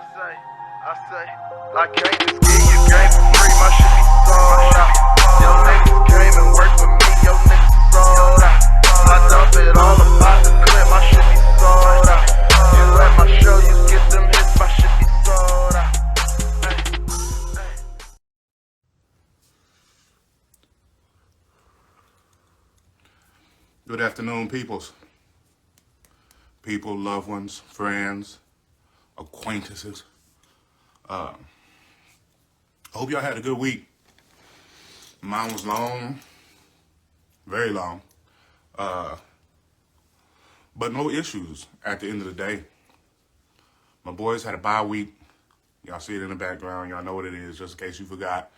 I can't just give you game for free, my shit be sold out. Your niggas came and worked with me, your niggas sold out. I dump it all about the clip, my shit be sold out. You at my show, you get them hits, my shit be sold out. Good afternoon, peoples. People, loved ones, friends, acquaintances. I hope y'all had a good week. Mine was long, very long, but no issues at the end of the day. My boys had a bye week. Y'all see it in the background. Y'all know what it is, just in case you forgot.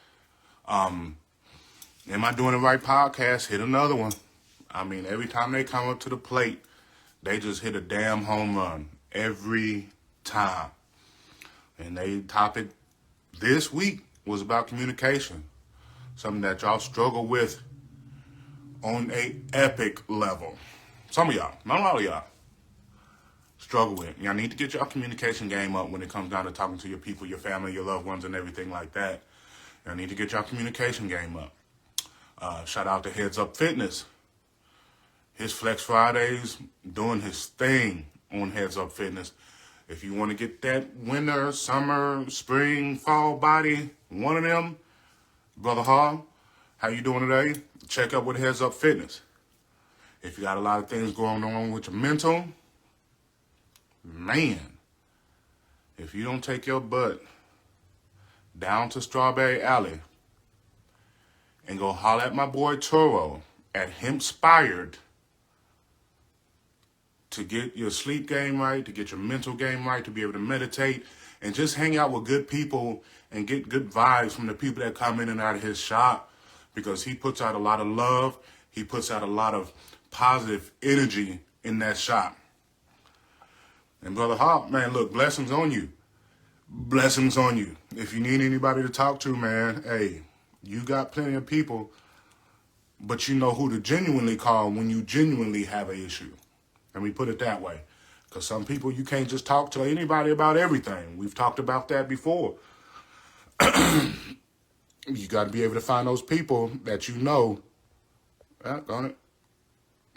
Am I Doing It Right podcast hit another one. I mean, every time they come up to the plate, they just hit a damn home run every time. And their topic this week was about communication, something that y'all struggle with on a epic level. Some of y'all, not all of y'all, struggle with. Y'all need to get your communication game up when it comes down to talking to your people, your family, your loved ones, and everything like that. Y'all need to get your communication game up. Shout out to Heads Up Fitness. His Flex Fridays, doing his thing on Heads Up Fitness. If you want to get that winter, summer, spring, fall body, one of them, Brother Hall, how you doing today? Check up with Heads Up Fitness. If you got a lot of things going on with your mental, man, if you don't take your butt down to Strawberry Alley and go holler at my boy Toro at Hempspired to get your sleep game right, to get your mental game right, to be able to meditate and just hang out with good people and get good vibes from the people that come in and out of his shop, because he puts out a lot of love. He puts out a lot of positive energy in that shop. And Brother Hawk, man, look, blessings on you. Blessings on you. If you need anybody to talk to, man, hey, you got plenty of people, but you know who to genuinely call when you genuinely have an issue. Let me put it that way. Because some people, you can't just talk to anybody about everything. We've talked about that before. You got to be able to find those people that you know. On it.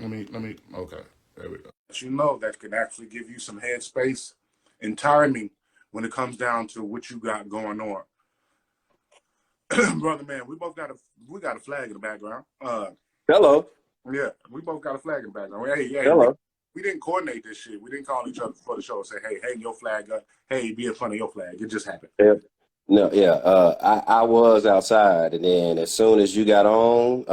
Okay. There we go. That you know that can actually give you some headspace and timing when it comes down to what you got going on. Brother, man, we got a flag in the background. Hello. Yeah, we both got a flag in the background. Hey, Hello. We didn't coordinate this shit. We didn't call each other before the show and say, hey, hang your flag up. Hey, be in front of your flag. It just happened. Yeah. No, yeah. I was outside, and then as soon as you got on,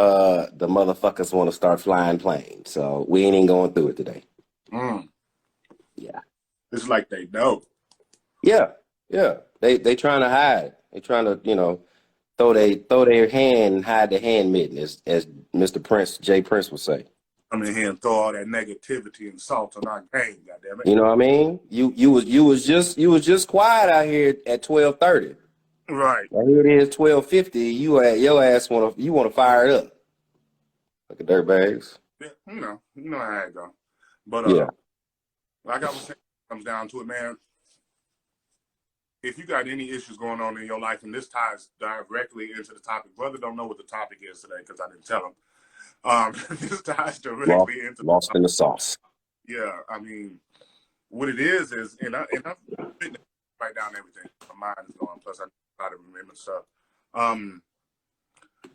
the motherfuckers want to start flying planes. So we ain't even going through it today. Yeah. It's like they know. Yeah. They trying to hide. They trying to, throw their hand and hide their hand mitten, as Mr. Prince, Jay Prince would say. Come in here and throw all that negativity and salt on our game, goddammit. You know what I mean? You was just quiet out here at 12:30. Right. Now here it is 12:50. Your ass want to fire it up. Like a dirtbags. Yeah, you know how it go. But yeah. Like I was saying, it comes down to it, man. If you got any issues going on in your life, and this ties directly into the topic, brother don't know what the topic is today because I didn't tell him. This ties directly into lost in the sauce. Yeah, I mean, what it is, and I'm write down everything. My mind is going. Plus, I try to remember stuff.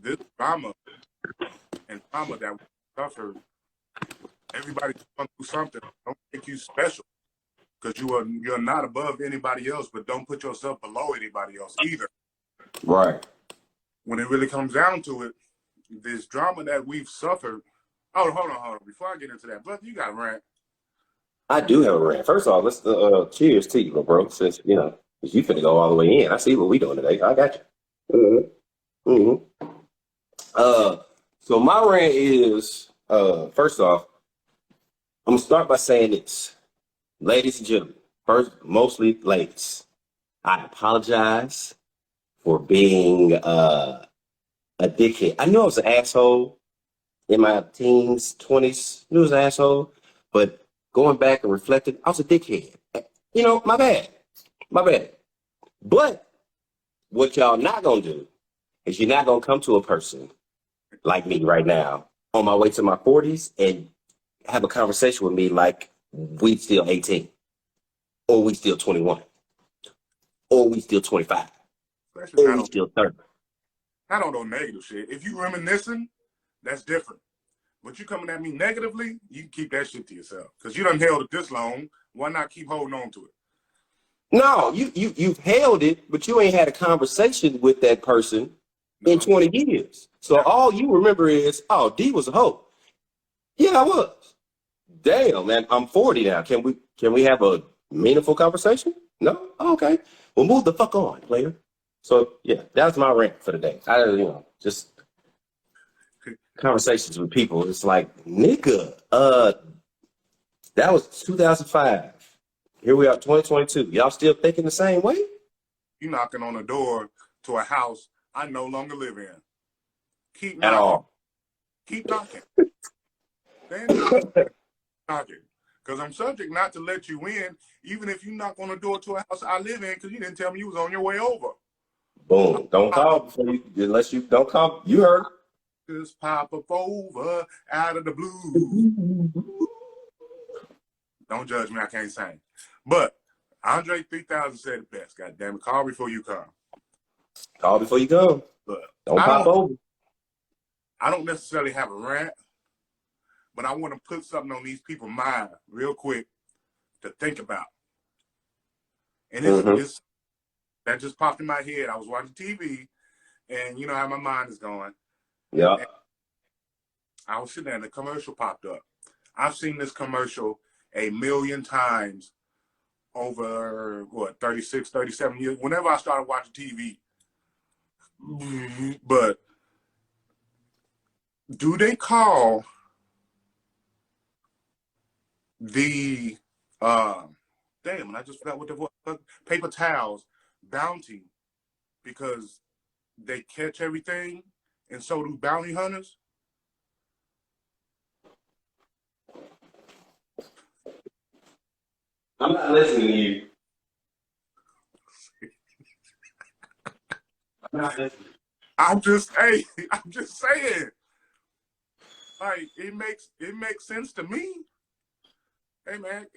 This trauma that we suffer, everybody's going through something. Don't make you special, because you're not above anybody else, but don't put yourself below anybody else either. Right. When it really comes down to it, this drama that we've suffered. Oh, hold on. Before I get into that, brother, you got a rant. I do have a rant. First off, let's cheers to you, bro. Since you finna go all the way in. I see what we doing today. I got you. So my rant is first off, I'm gonna start by saying this, ladies and gentlemen. First, mostly ladies. I apologize for being a dickhead. I knew I was an asshole in my teens, 20s. I knew I was an asshole, but going back and reflecting, I was a dickhead. My bad. My bad. But what y'all not gonna do is you're not gonna come to a person like me right now on my way to my 40s and have a conversation with me like we still 18 or we still 21 or we still 25 Especially or not we on, still 30. not on no negative shit. If you reminiscing, that's different. But you coming at me negatively, you can keep that shit to yourself. Because you done held it this long. Why not keep holding on to it? No, you've held it, but you ain't had a conversation with that person in No. 20 years. So all you remember is, oh, D was a hoe. Yeah, I was. Damn, man, I'm 40 now. Can we have a meaningful conversation? No? Oh, okay. Well, move the fuck on, player. So yeah, that's my rant for the day. Just conversations with people. It's like, nigga, that was 2005. Here we are, 2022. Y'all still thinking the same way? You knocking on a door to a house I no longer live in. Keep At knocking. all. Keep knocking. Then knocking. Because I'm subject not to let you in, even if you knock on the door to a house I live in, because you didn't tell me you was on your way over. Boom. Don't call before you, unless you don't call. You heard. Just pop up over out of the blue. Don't judge me, I can't sing. But Andre 3000 said it best. God damn it, call before you come. Call before you go. But Don't pop over. I don't necessarily have a rant, but I want to put something on these people's mind real quick to think about. And it's that just popped in my head. I was watching TV, and you know how my mind is going. Yeah. And I was sitting there, and the commercial popped up. I've seen this commercial 1,000,000 times over, 36, 37 years, whenever I started watching TV. But do they call the, damn, I just forgot what the paper towels bounty because they catch everything, and so do bounty hunters? I'm not listening to you. I'm not listening. I'm just saying. Like, it makes sense to me. Hey man,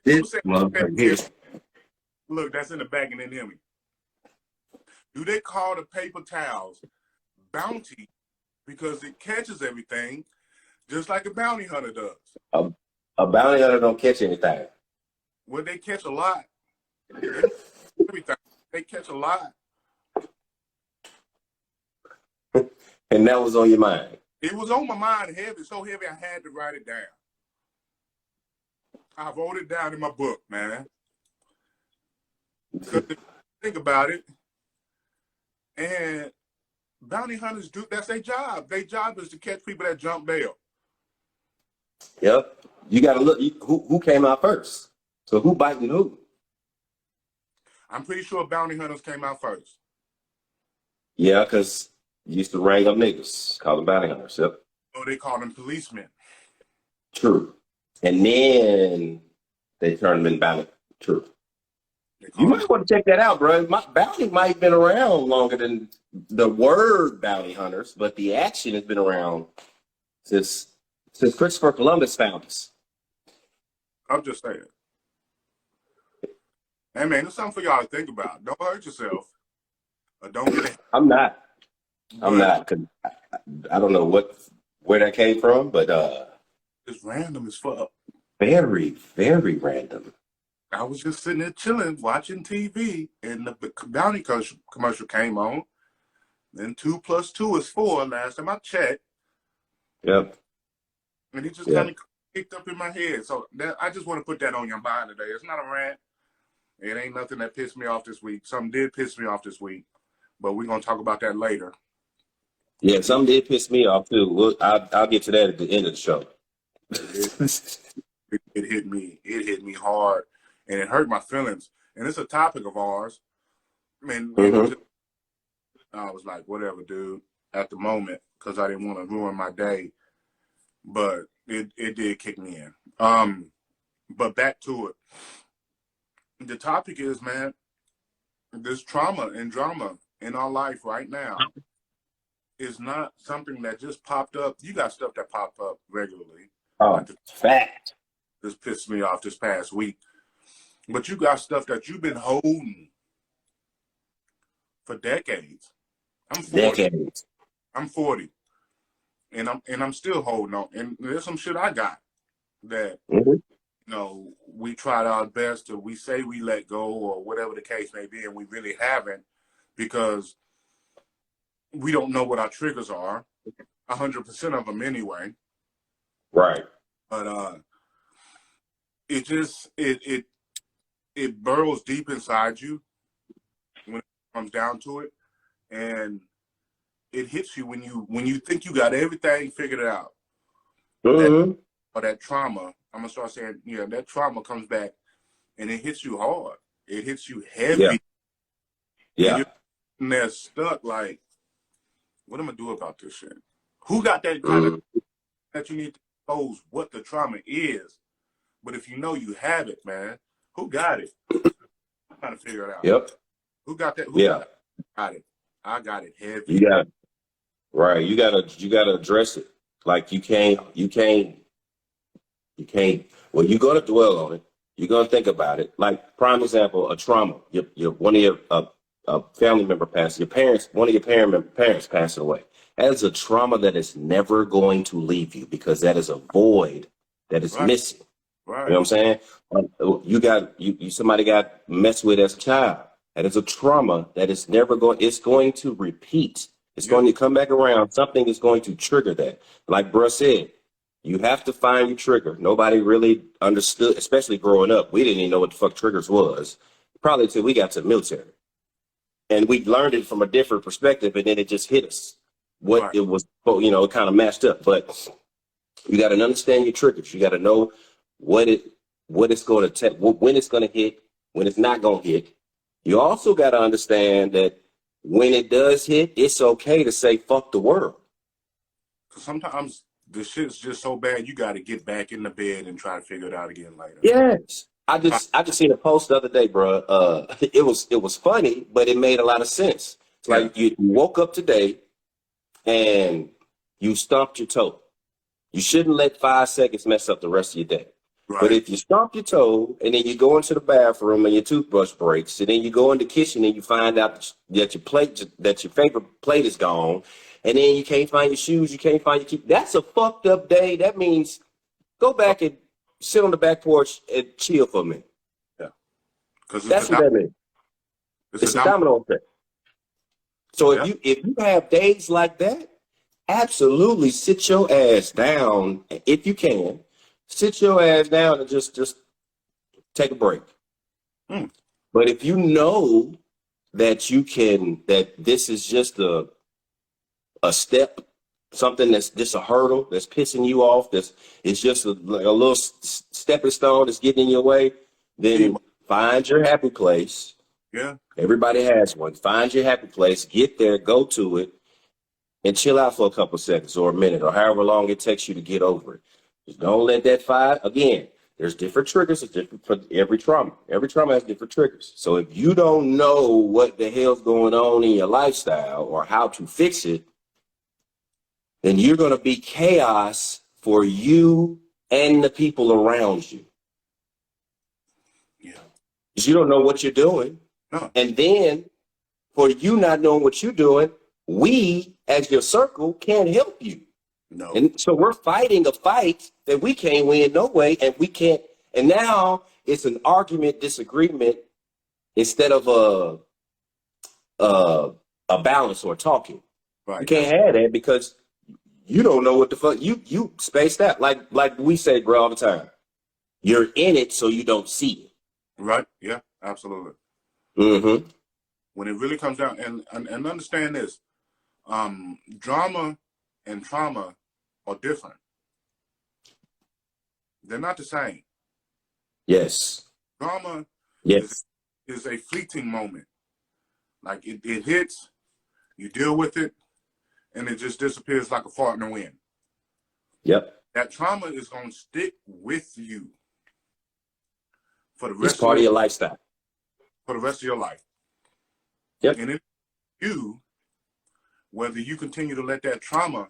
This motherfucker here. look, that's in the bag and then hear me. Do they call the paper towels bounty because it catches everything just like a bounty hunter does? A bounty hunter don't catch anything. Well, they catch a lot. Everything. They catch a lot. And that was on your mind. It was on my mind heavy, so heavy I had to write it down. I wrote it down in my book, man. Because think about it, and bounty hunters that's their job. Their job is to catch people that jump bail. Yep. You got to look. Who came out first? So who biting who? I'm pretty sure bounty hunters came out first. Yeah, because you used to ring up niggas, call them bounty hunters. Yep. Or they call them policemen. True. And then they turned them in bounty. True. You might want to check that out, bro. Bounty might have been around longer than the word bounty hunters, but the action has been around since Christopher Columbus found us. I'm just saying. Hey, man, it's something for y'all to think about. Don't hurt yourself. Or don't get it. I'm not. Cause I don't know where that came from, but It's random as fuck. very, very random. I was just sitting there chilling, watching TV, and the bounty commercial came on. Then 2 + 2 is 4 last time I checked. Yep. And it just kind of kicked up in my head. So I just want to put that on your mind today. It's not a rant. It ain't nothing that pissed me off this week. Something did piss me off this week, but we're going to talk about that later. Yeah, something did piss me off too. I'll get to that at the end of the show. It hit me. It hit me hard, and it hurt my feelings. And it's a topic of ours. I mean, I was like, whatever, dude, at the moment, because I didn't want to ruin my day. But it did kick me in. But back to it. The topic is, man, this trauma and drama in our life right now is not something that just popped up. You got stuff that popped up regularly. Oh, fact. This pissed me off this past week. But you got stuff that you've been holding for decades. I'm 40. Decades. I'm 40. And I'm still holding on. And there's some shit I got that, Mhm. we tried our best to, we say we let go or whatever the case may be, and we really haven't, because we don't know what our triggers are, 100% of them anyway. Right. But it just it burrows deep inside you when it comes down to it, and it hits you when you think you got everything figured out. Mhm. Or that trauma, I'm gonna start saying, that trauma comes back and it hits you hard. It hits you heavy. Yeah. And Yeah. you're in there stuck like, what am I do about this shit? Who got that kind of that you need to expose what the trauma is? But if you know you have it, man, who got it? I'm trying to figure it out. Yep. Who got that? Yeah. Got it. I got it heavy. You got right. You gotta address it. Like you can't. Well, you're gonna dwell on it. You're gonna think about it. Like prime example, a trauma. One of your a family member passed. One of your parents passed away. That is a trauma that is never going to leave you, because that is a void that is Right. missing. Right. You know what I'm saying? Somebody got messed with as a child. That is a trauma that is never going. It's going to repeat. It's going to come back around. Something is going to trigger that. Like bruh said, you have to find your trigger. Nobody really understood, especially growing up. We didn't even know what the fuck triggers was, probably until we got to the military. And we learned it from a different perspective, and then it just hit us. What Right. it was, it kind of matched up. But you got to understand your triggers. You got to know what it's going to take, when it's going to hit, when it's not going to hit. You also got to understand that when it does hit, it's okay to say fuck the world. Because sometimes the shit's just so bad, you got to get back in the bed and try to figure it out again later. Yes. I just seen a post the other day, bro. It was funny, but it made a lot of sense. It's like you woke up today and you stumped your toe. You shouldn't let 5 seconds mess up the rest of your day. Right. But if you stomp your toe and then you go into the bathroom and your toothbrush breaks, and then you go in the kitchen and you find out that your favorite plate is gone, and then you can't find your shoes, you can't find your key, that's a fucked up day. That means go back and sit on the back porch and chill for a minute. Yeah. Because That's what that means. It's a domino effect. So if you have days like that, absolutely sit your ass down if you can. Sit your ass down and just take a break. But if you know that that this is just a step, something that's just a hurdle that's pissing you off, it's just a little stepping stone that's getting in your way, then find your happy place. Yeah. Everybody has one. Find your happy place, get there, go to it, and chill out for a couple seconds or a minute or however long it takes you to get over it. Just don't let that fire. Again, there's different triggers. It's different for every trauma. Every trauma has different triggers. So if you don't know what the hell's going on in your lifestyle or how to fix it, then you're going to be chaos for you and the people around you. Yeah. Because you don't know what you're doing. No. And then for you not knowing what you're doing, we, as your circle, can't help you. No. And so we're fighting a fight that we can't win no way, and we can't. And now it's an argument, disagreement, instead of a balance or talking. Right. You can't have that because you don't know what the fuck you spaced out. Like we say, bro, all the time. You're in it, so you don't see it. Right. Yeah. Absolutely. Mm-hmm. When it really comes down, and understand this, drama and trauma are different. They're not the same. Yes. Drama Yes. is a fleeting moment. Like it hits, you deal with it, and it just disappears like a fart in the wind. Yep. that trauma is going to stick with you for the It's rest part of your lifestyle. for the rest of your life. Yep. And if you, whether you continue to let that trauma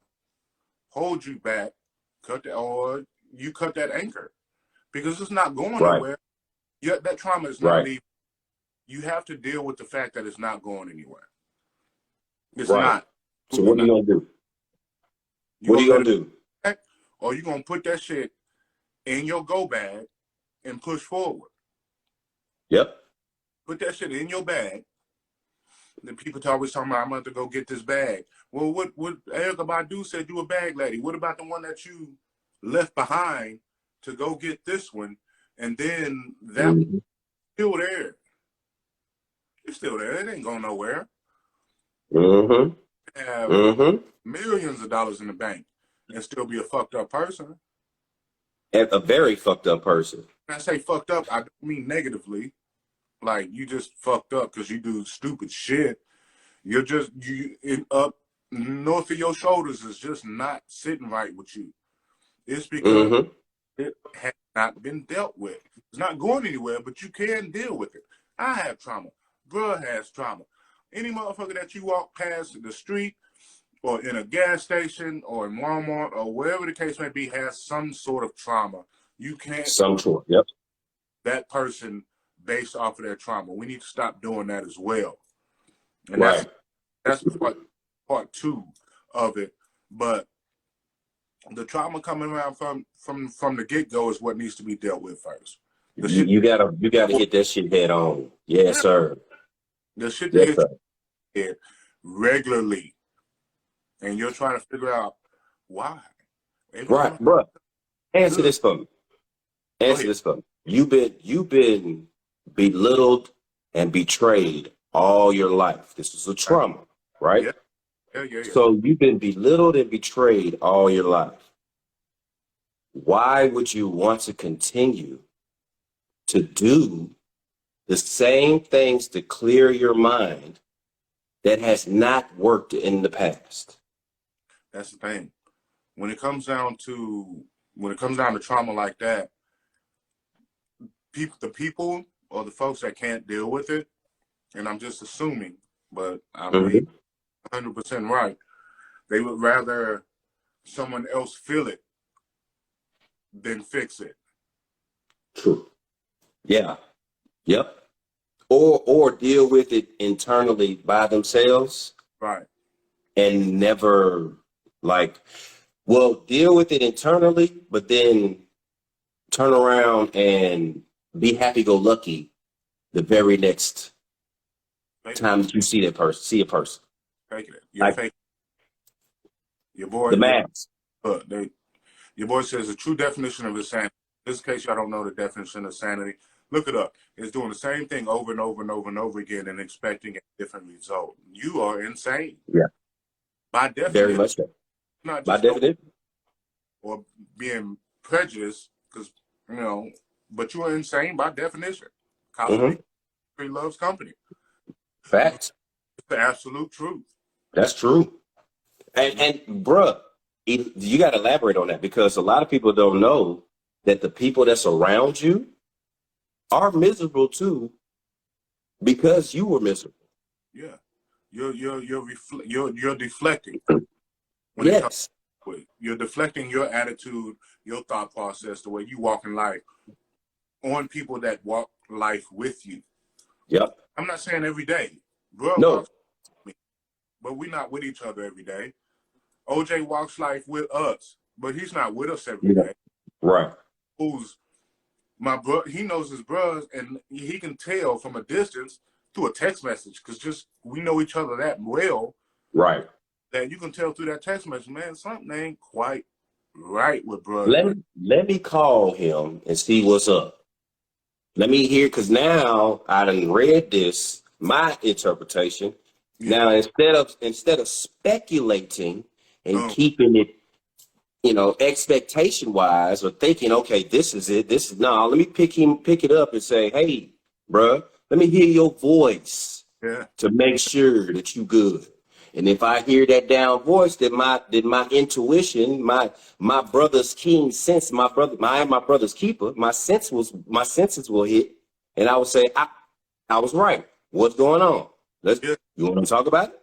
hold you back, or you cut that anchor, because it's not going Right. nowhere. Yeah, that trauma is not Right. leaving. You have to deal with the fact that it's not going anywhere. It's Right. not. So what are you going to do? What are you going to do? Or you going to put that shit in your go bag and push forward. Yep. Put that shit in your bag. The people always talking about, I'm going to go get this bag. Well, what Erykah Badu said, you a bag lady. What about the one that you left behind to go get this one? And then that Mhm. still there. It's still there. It ain't going nowhere. Mm-hmm. Have Mm-hmm. millions of dollars in the bank and still be a fucked up person. And a very fucked up person. When I say fucked up, I don't mean negatively. Like, you just fucked up because you do stupid shit. You're just, up north of your shoulders is just not sitting right with you. It's because Mm-hmm. it has not been dealt with. It's not going anywhere, but you can deal with it. I have trauma. Bruh has trauma. Any motherfucker that you walk past the street or in a gas station or in Walmart or wherever the case may be has some sort of trauma. You can't Some sort. Yep. that person based off of their trauma. We need to stop doing that as well. And Right. that's part two of it. But the trauma coming around from the get-go is what needs to be dealt with first. The shit, You gotta hit that shit head on. Yes, sir. the shit that Yes, hits sir. your head regularly. And you're trying to figure out why. Every Right, time bruh. Answer Good. this for me. Answer ahead. this for me. You've been belittled and betrayed all your life. This is a trauma, right? Yeah. So you've been belittled and betrayed all your life. Why would you want to continue to do the same things to clear your mind that has not worked in the past? That's the thing. When it comes down to trauma like that, the people or the folks that can't deal with it, and I'm just assuming, but I may Mhm. 100% right, they would rather someone else feel it than fix it. True. Yeah. Yep. Or deal with it internally by themselves Right. and never deal with it internally, but then turn around and be happy-go-lucky the very next Fake time that you see a person. it. You're Like- fake. Your boy, The mask. your boy says the true definition of insanity. In this case, y'all don't know the definition of sanity. Look it up. It's doing the same thing over and over and over and over again and expecting a different result. You are insane. Yeah. By definition, Very much so. not By just definition. or being prejudiced, because but you are insane by definition. College loves company. Facts. It's the absolute truth. That's true. And bruh, you got to elaborate on that, because a lot of people don't know that the people that's around you are miserable too, because you were miserable. Yeah, you're deflecting. When it comes Yes. to it. You're deflecting your attitude, your thought process, the way you walk in life on people that walk life with you. Yep. I'm not saying every day, bro. No. Walks with me, but we're not with each other every day. OJ walks life with us, but he's not with us every day. Right. Who's my bro? He knows his bros, and he can tell from a distance through a text message, because we know each other that well. Right. That you can tell through that text message, man, something ain't quite right with bro. Let me call him and see what's up. Let me hear, because now I done read this, my interpretation. Now instead of speculating and keeping it, expectation wise, or thinking, okay, this is it. Let me pick it up and say, hey, bruh, let me hear your voice Yeah. to make sure that you good. And if I hear that down voice, then my intuition, my brother's keen sense, my brother's keeper, my senses will hit, and I will say, I was right. What's going on? Yeah. You want to talk about it?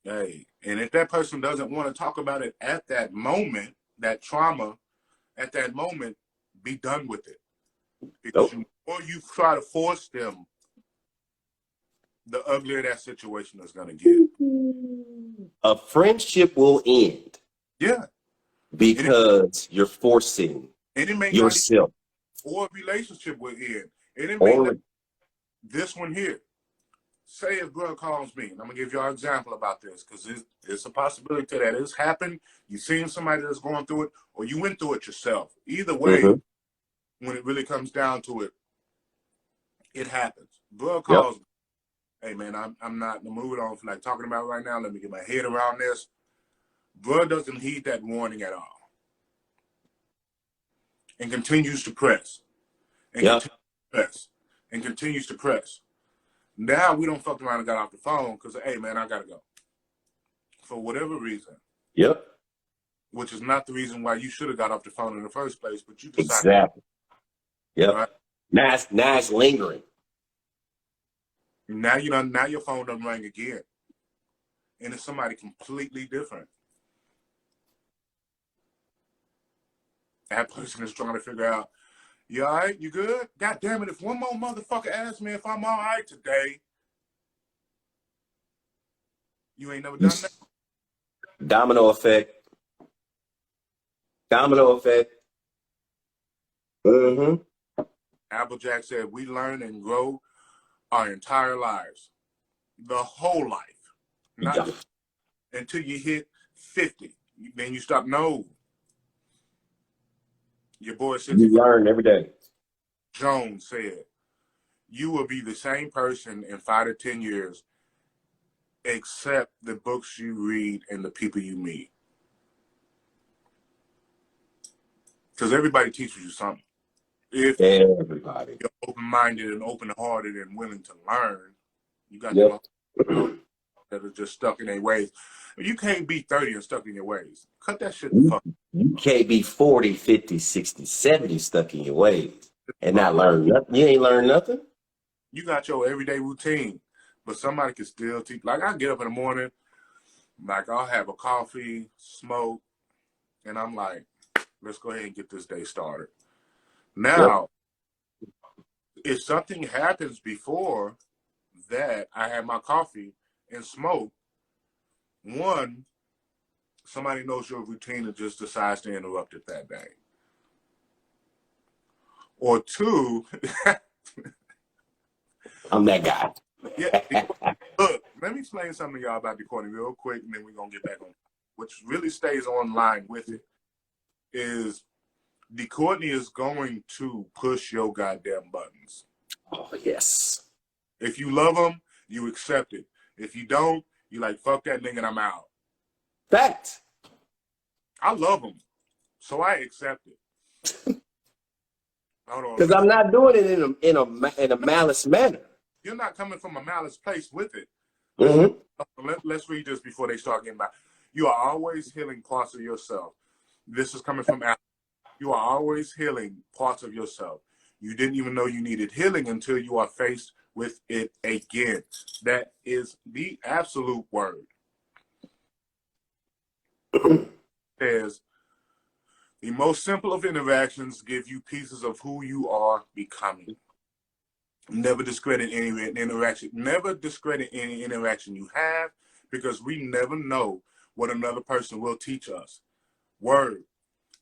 Hey, and if that person doesn't want to talk about it at that moment, that trauma, at that moment, be done with it. Because or you try to force them, the uglier that situation is going to get. A friendship will end. Yeah. Because you're forcing yourself. Or a relationship will end. And it may not, this one here. Say if girl calls me, and I'm going to give y'all an example about this, because it's a possibility that it's happened. You've seen somebody that's going through it, or you went through it yourself. Either way, when it really comes down to it, it happens. Girl calls me, hey man, I'm not in the mood on like talking about right now. Let me get my head around this. Girl doesn't heed that warning at all. And continues to press. And continues to press. And continues to press. Now we don't fuck around and got off the phone because, hey, man, I got to go. For whatever reason. Yep. Which is not the reason why you should have got off the phone in the first place, but you decided. Exactly. Yep. Right? Now it's lingering. Now your phone doesn't ring again. And it's somebody completely different. That person is trying to figure out, you all right? You good? God damn it, if one more motherfucker asks me if I'm all right today, you ain't never done that? Domino effect. Mm-hmm. Applejack said, we learn and grow our entire lives. The whole life. Not just until you hit 50. Then you stop. No. Your boy said, you learn every day. Jones said, you will be the same person in 5 to 10 years, except the books you read and the people you meet. Because everybody teaches you something. If everybody you're open-minded and open-hearted and willing to learn, you got that are just stuck in their ways. You can't be 30 and stuck in your ways. Cut that shit the fuck. You can't be 40, 50, 60, 70 stuck in your ways and not learn nothing. You ain't learned nothing. You got your everyday routine, but somebody can still teach. Like, I get up in the morning, like, I'll have a coffee, smoke, and I'm like, let's go ahead and get this day started. Now, if something happens before that, I have my coffee and smoke, one, somebody knows your routine and just decides to interrupt it that day. Or two, I'm that guy. Look, let me explain something to y'all about decoding real quick, and then we're going to get back on. Which really stays online with it is Courtney is going to push your goddamn buttons. Oh, yes. If you love them, you accept it. If you don't, you like, fuck that nigga and I'm out. Fact. I love them, so I accept it. Because I'm not doing it in a malice manner. You're not coming from a malice place with it. Mm-hmm. Let's read this before they start getting back. You are always healing parts of yourself. This is coming from Al. You are always healing parts of yourself. You didn't even know you needed healing until you are faced with it again. That is the absolute word. Says, the most simple of interactions give you pieces of who you are becoming. Never discredit any interaction. Never discredit any interaction you have, because we never know what another person will teach us. Word.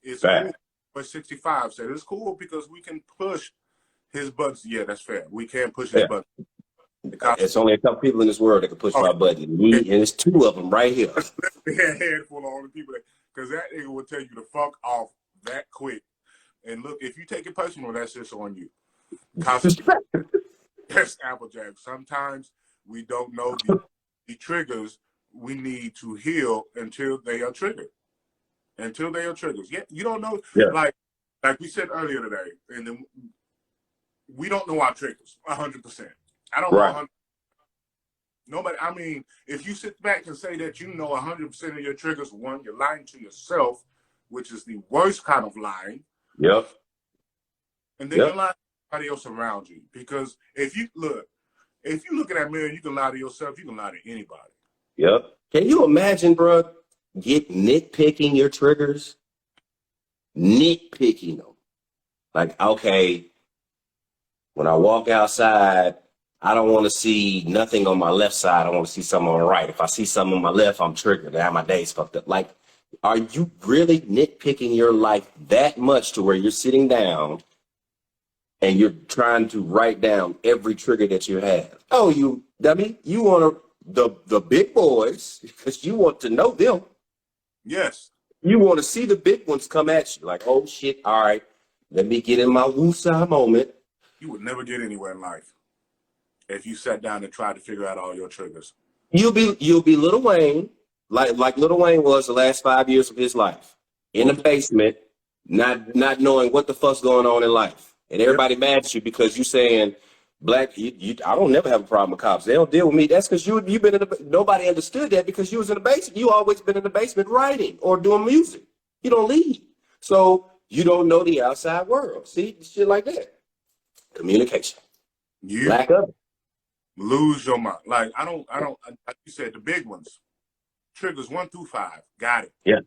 It's cool. But 65 said it's cool because we can push his buttons. Yeah, that's fair. We can push his buttons. It's only a couple people in this world that can push my button. Me, and it's two of them right here. A handful of all the people because that nigga will tell you to fuck off that quick. And look, if you take it personal, that's just on you. That's Applejack. Sometimes we don't know the triggers we need to heal until they are triggered. Until they are triggers. Yeah, you don't know. Yeah. Like we said earlier today, and then we don't know our triggers 100%. I don't know 100%. Nobody, I mean, if you sit back and say that you know 100% of your triggers, one, you're lying to yourself, which is the worst kind of lying. Yep. And then you're lying to everybody else around you. Because if you look in that mirror, you can lie to yourself, you can lie to anybody. Yep. Can you imagine, bro, nitpicking your triggers? Nitpicking them. Like, okay, when I walk outside, I don't want to see nothing on my left side. I want to see something on the right. If I see something on my left, I'm triggered. Now my day's fucked up. Like, are you really nitpicking your life that much to where you're sitting down and you're trying to write down every trigger that you have? Oh, you dummy. You want the big boys because you want to know them. Yes. You want to see the big ones come at you. Like, oh, shit, all right, let me get in my woosah moment. You would never get anywhere in life if you sat down and tried to figure out all your triggers. You'll be Lil Wayne, like Lil Wayne was the last 5 years of his life, in the basement, not knowing what the fuck's going on in life, and everybody mad at you because you saying, "Black, I don't never have a problem with cops. They don't deal with me." That's because you've been in the. Nobody understood that because you was in the basement. You always been in the basement writing or doing music. You don't leave, so you don't know the outside world. See, shit like that. Communication. You Lack of it. lose your mind. Like like you said, the big ones. Triggers 1 through 5. Got it. Yeah.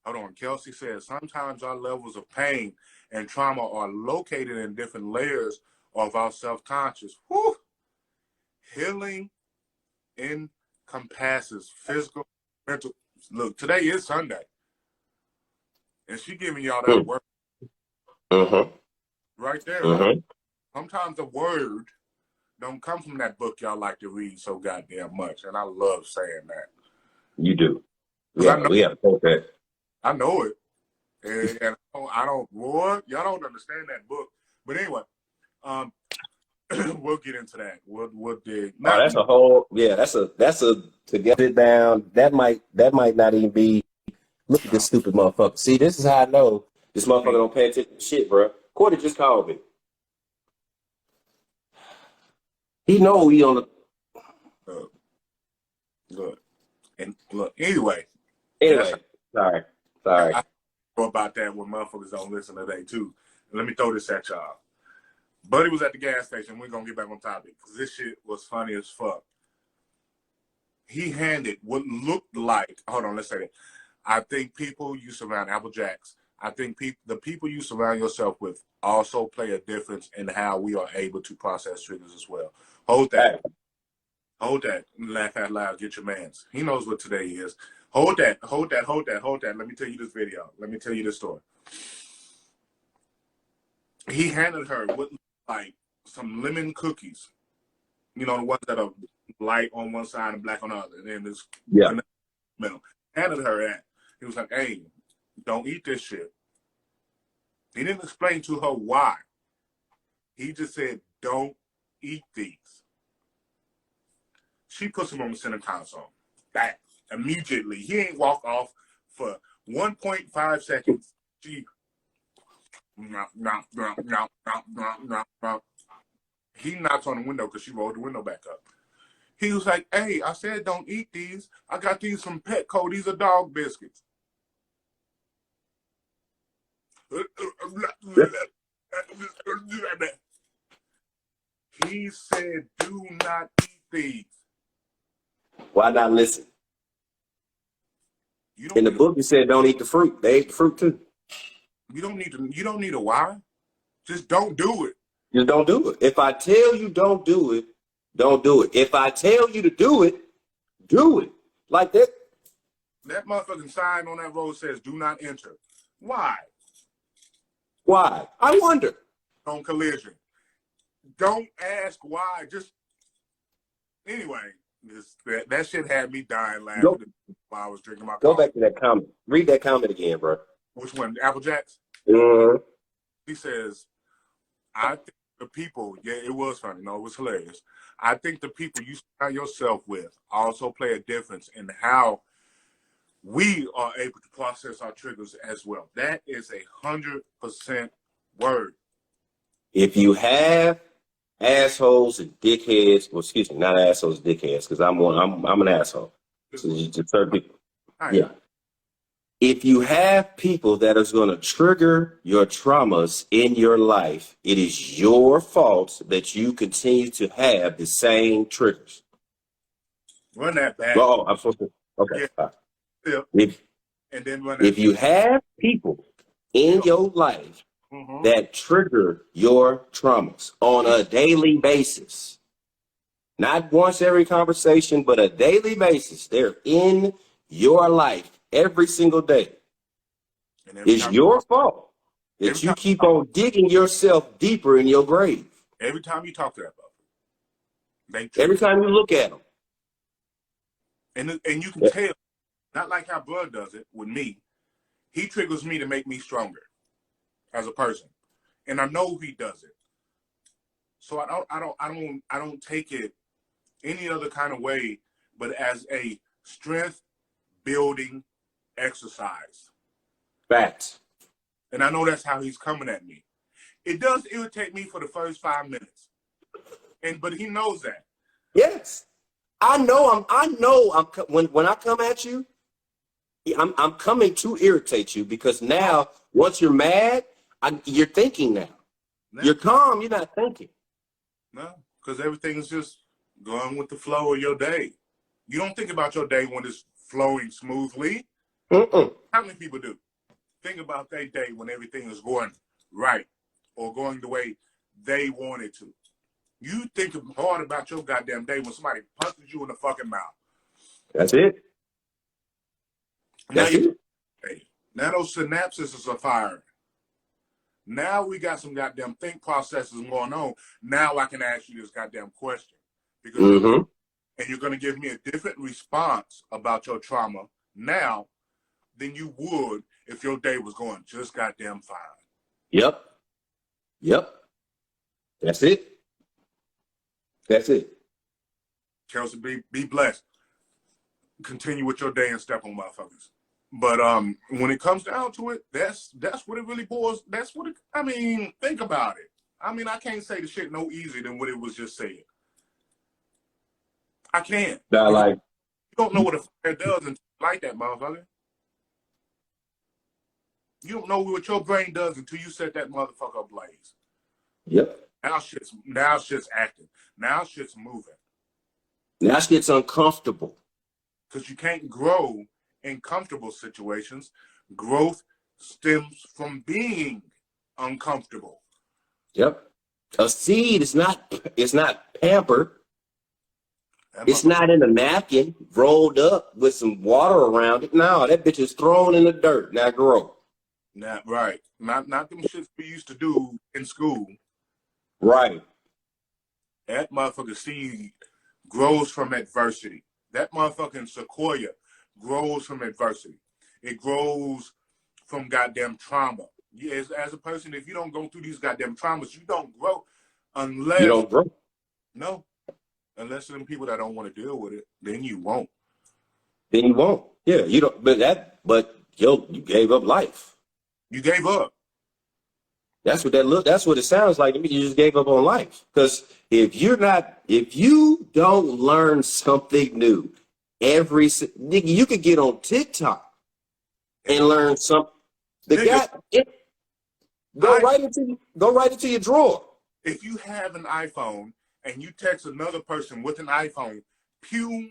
Hold on. Kelsey says sometimes our levels of pain and trauma are located in different layers of our self-conscious. Whew. Healing encompasses physical, mental. Look, today is Sunday. And she giving y'all that word right there. Like, sometimes the word don't come from that book y'all like to read so goddamn much. And I love saying that. You do. Yeah, we have to quote that. I know it. And I don't, boy, y'all don't understand that book. But anyway, we'll get into that. We'll dig. Oh, that's a whole, yeah, that's a to get it down. That might not even be, look at this stupid motherfucker. See, this is how I know this motherfucker don't pay attention to shit, bro. Cordy just called me. He know he on the. Good. And look, anyway. Sorry. I know about that when motherfuckers don't listen today, too. Let me throw this at y'all. Buddy was at the gas station. We're going to get back on topic because this shit was funny as fuck. He handed what looked like, hold on, let's say that. I think people you surround, Apple Jacks, I think the people you surround yourself with also play a difference in how we are able to process triggers as well. Hold that. Hold that. Laugh out loud. Get your mans. He knows what today is. Hold that. Let me tell you this video. Let me tell you this story. He handed her what looked like some lemon cookies. You know, the ones that are light on one side and black on the other. And then this middle. Handed her that. He was like, hey, don't eat this shit. He didn't explain to her why. He just said, don't eat these. She puts him on the center console. That immediately. He ain't walk off for 1.5 seconds. She he knocks on the window because she rolled the window back up. He was like, hey, I said don't eat these. I got these from Petco. These are dog biscuits. He said, do not eat these. Why not listen? In the book, it said don't eat the fruit. They ate the fruit too. You don't need a why. Just don't do it. Just don't do it. If I tell you don't do it, don't do it. If I tell you to do it, do it. Like that. That motherfucking sign on that road says do not enter. Why? Why? I wonder. On collision. Don't ask why. Just anyway. That shit had me dying laughing while I was drinking my coffee. Go back to that comment. Read that comment again, bro. Which one? Apple Jacks? He says, I think the people, yeah, it was funny. No, it was hilarious. I think the people you surround yourself with also play a difference in how we are able to process our triggers as well. That is 100% word. If you have assholes and dickheads. Well, excuse me, not assholes, dickheads, because I'm an asshole. So you just certain people. Yeah. If you have people that is going to trigger your traumas in your life, it is your fault that you continue to have the same triggers. Run that back. Oh, I'm supposed to. Okay. Yeah. Yeah. If And then run that if you have people in your life that trigger your traumas on a daily basis, not once every conversation, but a daily basis, they're in your life every single day. And every It's time- your fault that every you time- keep on digging yourself deeper in your grave. Every time you talk to that motherfucker, Every time you look at them. and you can tell, not like how Bud does it with me. He triggers me to make me stronger as a person, and I know he does it. So I don't take it any other kind of way, but as a strength building exercise. Facts. And I know that's how he's coming at me. It does irritate me for the first 5 minutes, but he knows that. Yes. I know when I come at you, I'm coming to irritate you because now once you're mad, you're thinking now. You're calm, you're not thinking. No, because everything's just going with the flow of your day. You don't think about your day when it's flowing smoothly. Mm-mm. How many people do? Think about their day when everything is going right or going the way they want it to. You think hard about your goddamn day when somebody punches you in the fucking mouth. That's it. Now, That's it. now those synapses are firing. Now we got some goddamn think processes going on. Now I can ask you this goddamn question. Because and you're going to give me a different response about your trauma now than you would if your day was going just goddamn fine. Yep. That's it. That's it. Kelsey, be blessed. Continue with your day and step on motherfuckers. But when it comes down to it, that's what it really boils. That's what it. I mean, think about it. I mean, I can't say the shit no easier than what it was just said. I can't. Now, like, You don't know what a fire does until you light that motherfucker. You don't know what your brain does until you set that motherfucker ablaze. yep. Now shit's acting. Now shit's moving. Now shit's uncomfortable. Because you can't grow in comfortable situations. Growth stems from being uncomfortable. Yep. A seed is not pampered. That It's not in a napkin rolled up with some water around it. No, that bitch is thrown in the dirt. Now grow. Not right. Not them shits we used to do in school. Right. That motherfucking seed grows from adversity. That motherfucking sequoia grows from adversity. It grows from goddamn trauma. As a person, if you don't go through these goddamn traumas, you don't grow unless You don't grow. No. Unless them people that don't want to deal with it, then you won't. Then you won't. Yeah, you don't. But you gave up life. You gave up. That's what it sounds like to me. You just gave up on life. Because if you don't learn something new nigga, you could get on TikTok and learn something. Go right into your drawer. If you have an iPhone and you text another person with an iPhone, pew,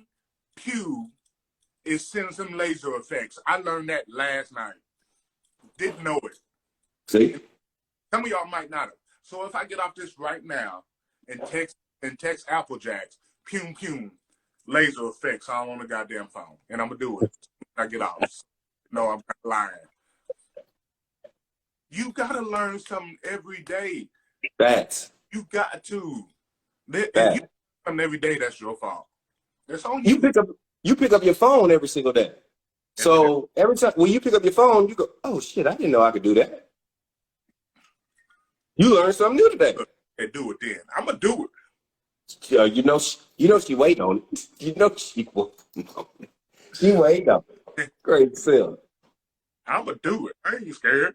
it sends them laser effects. I learned that last night. Didn't know it. See? Some of y'all might not have. So if I get off this right now and text Apple Jacks, pew, laser effects all on the goddamn phone. And I'm going to do it when I get off. No, I'm not lying. You got to learn something every day. Facts. You got to. If Facts. you learn something every day, that's your fault. That's on you. You pick up your phone every single day. So every time when you pick up your phone, you go, "Oh shit, I didn't know I could do that." You learned something new today. And do it then. I'm going to do it. You know she wait on it. You know she will. She wait on it. Great self. I'm going to do it. I ain't scared.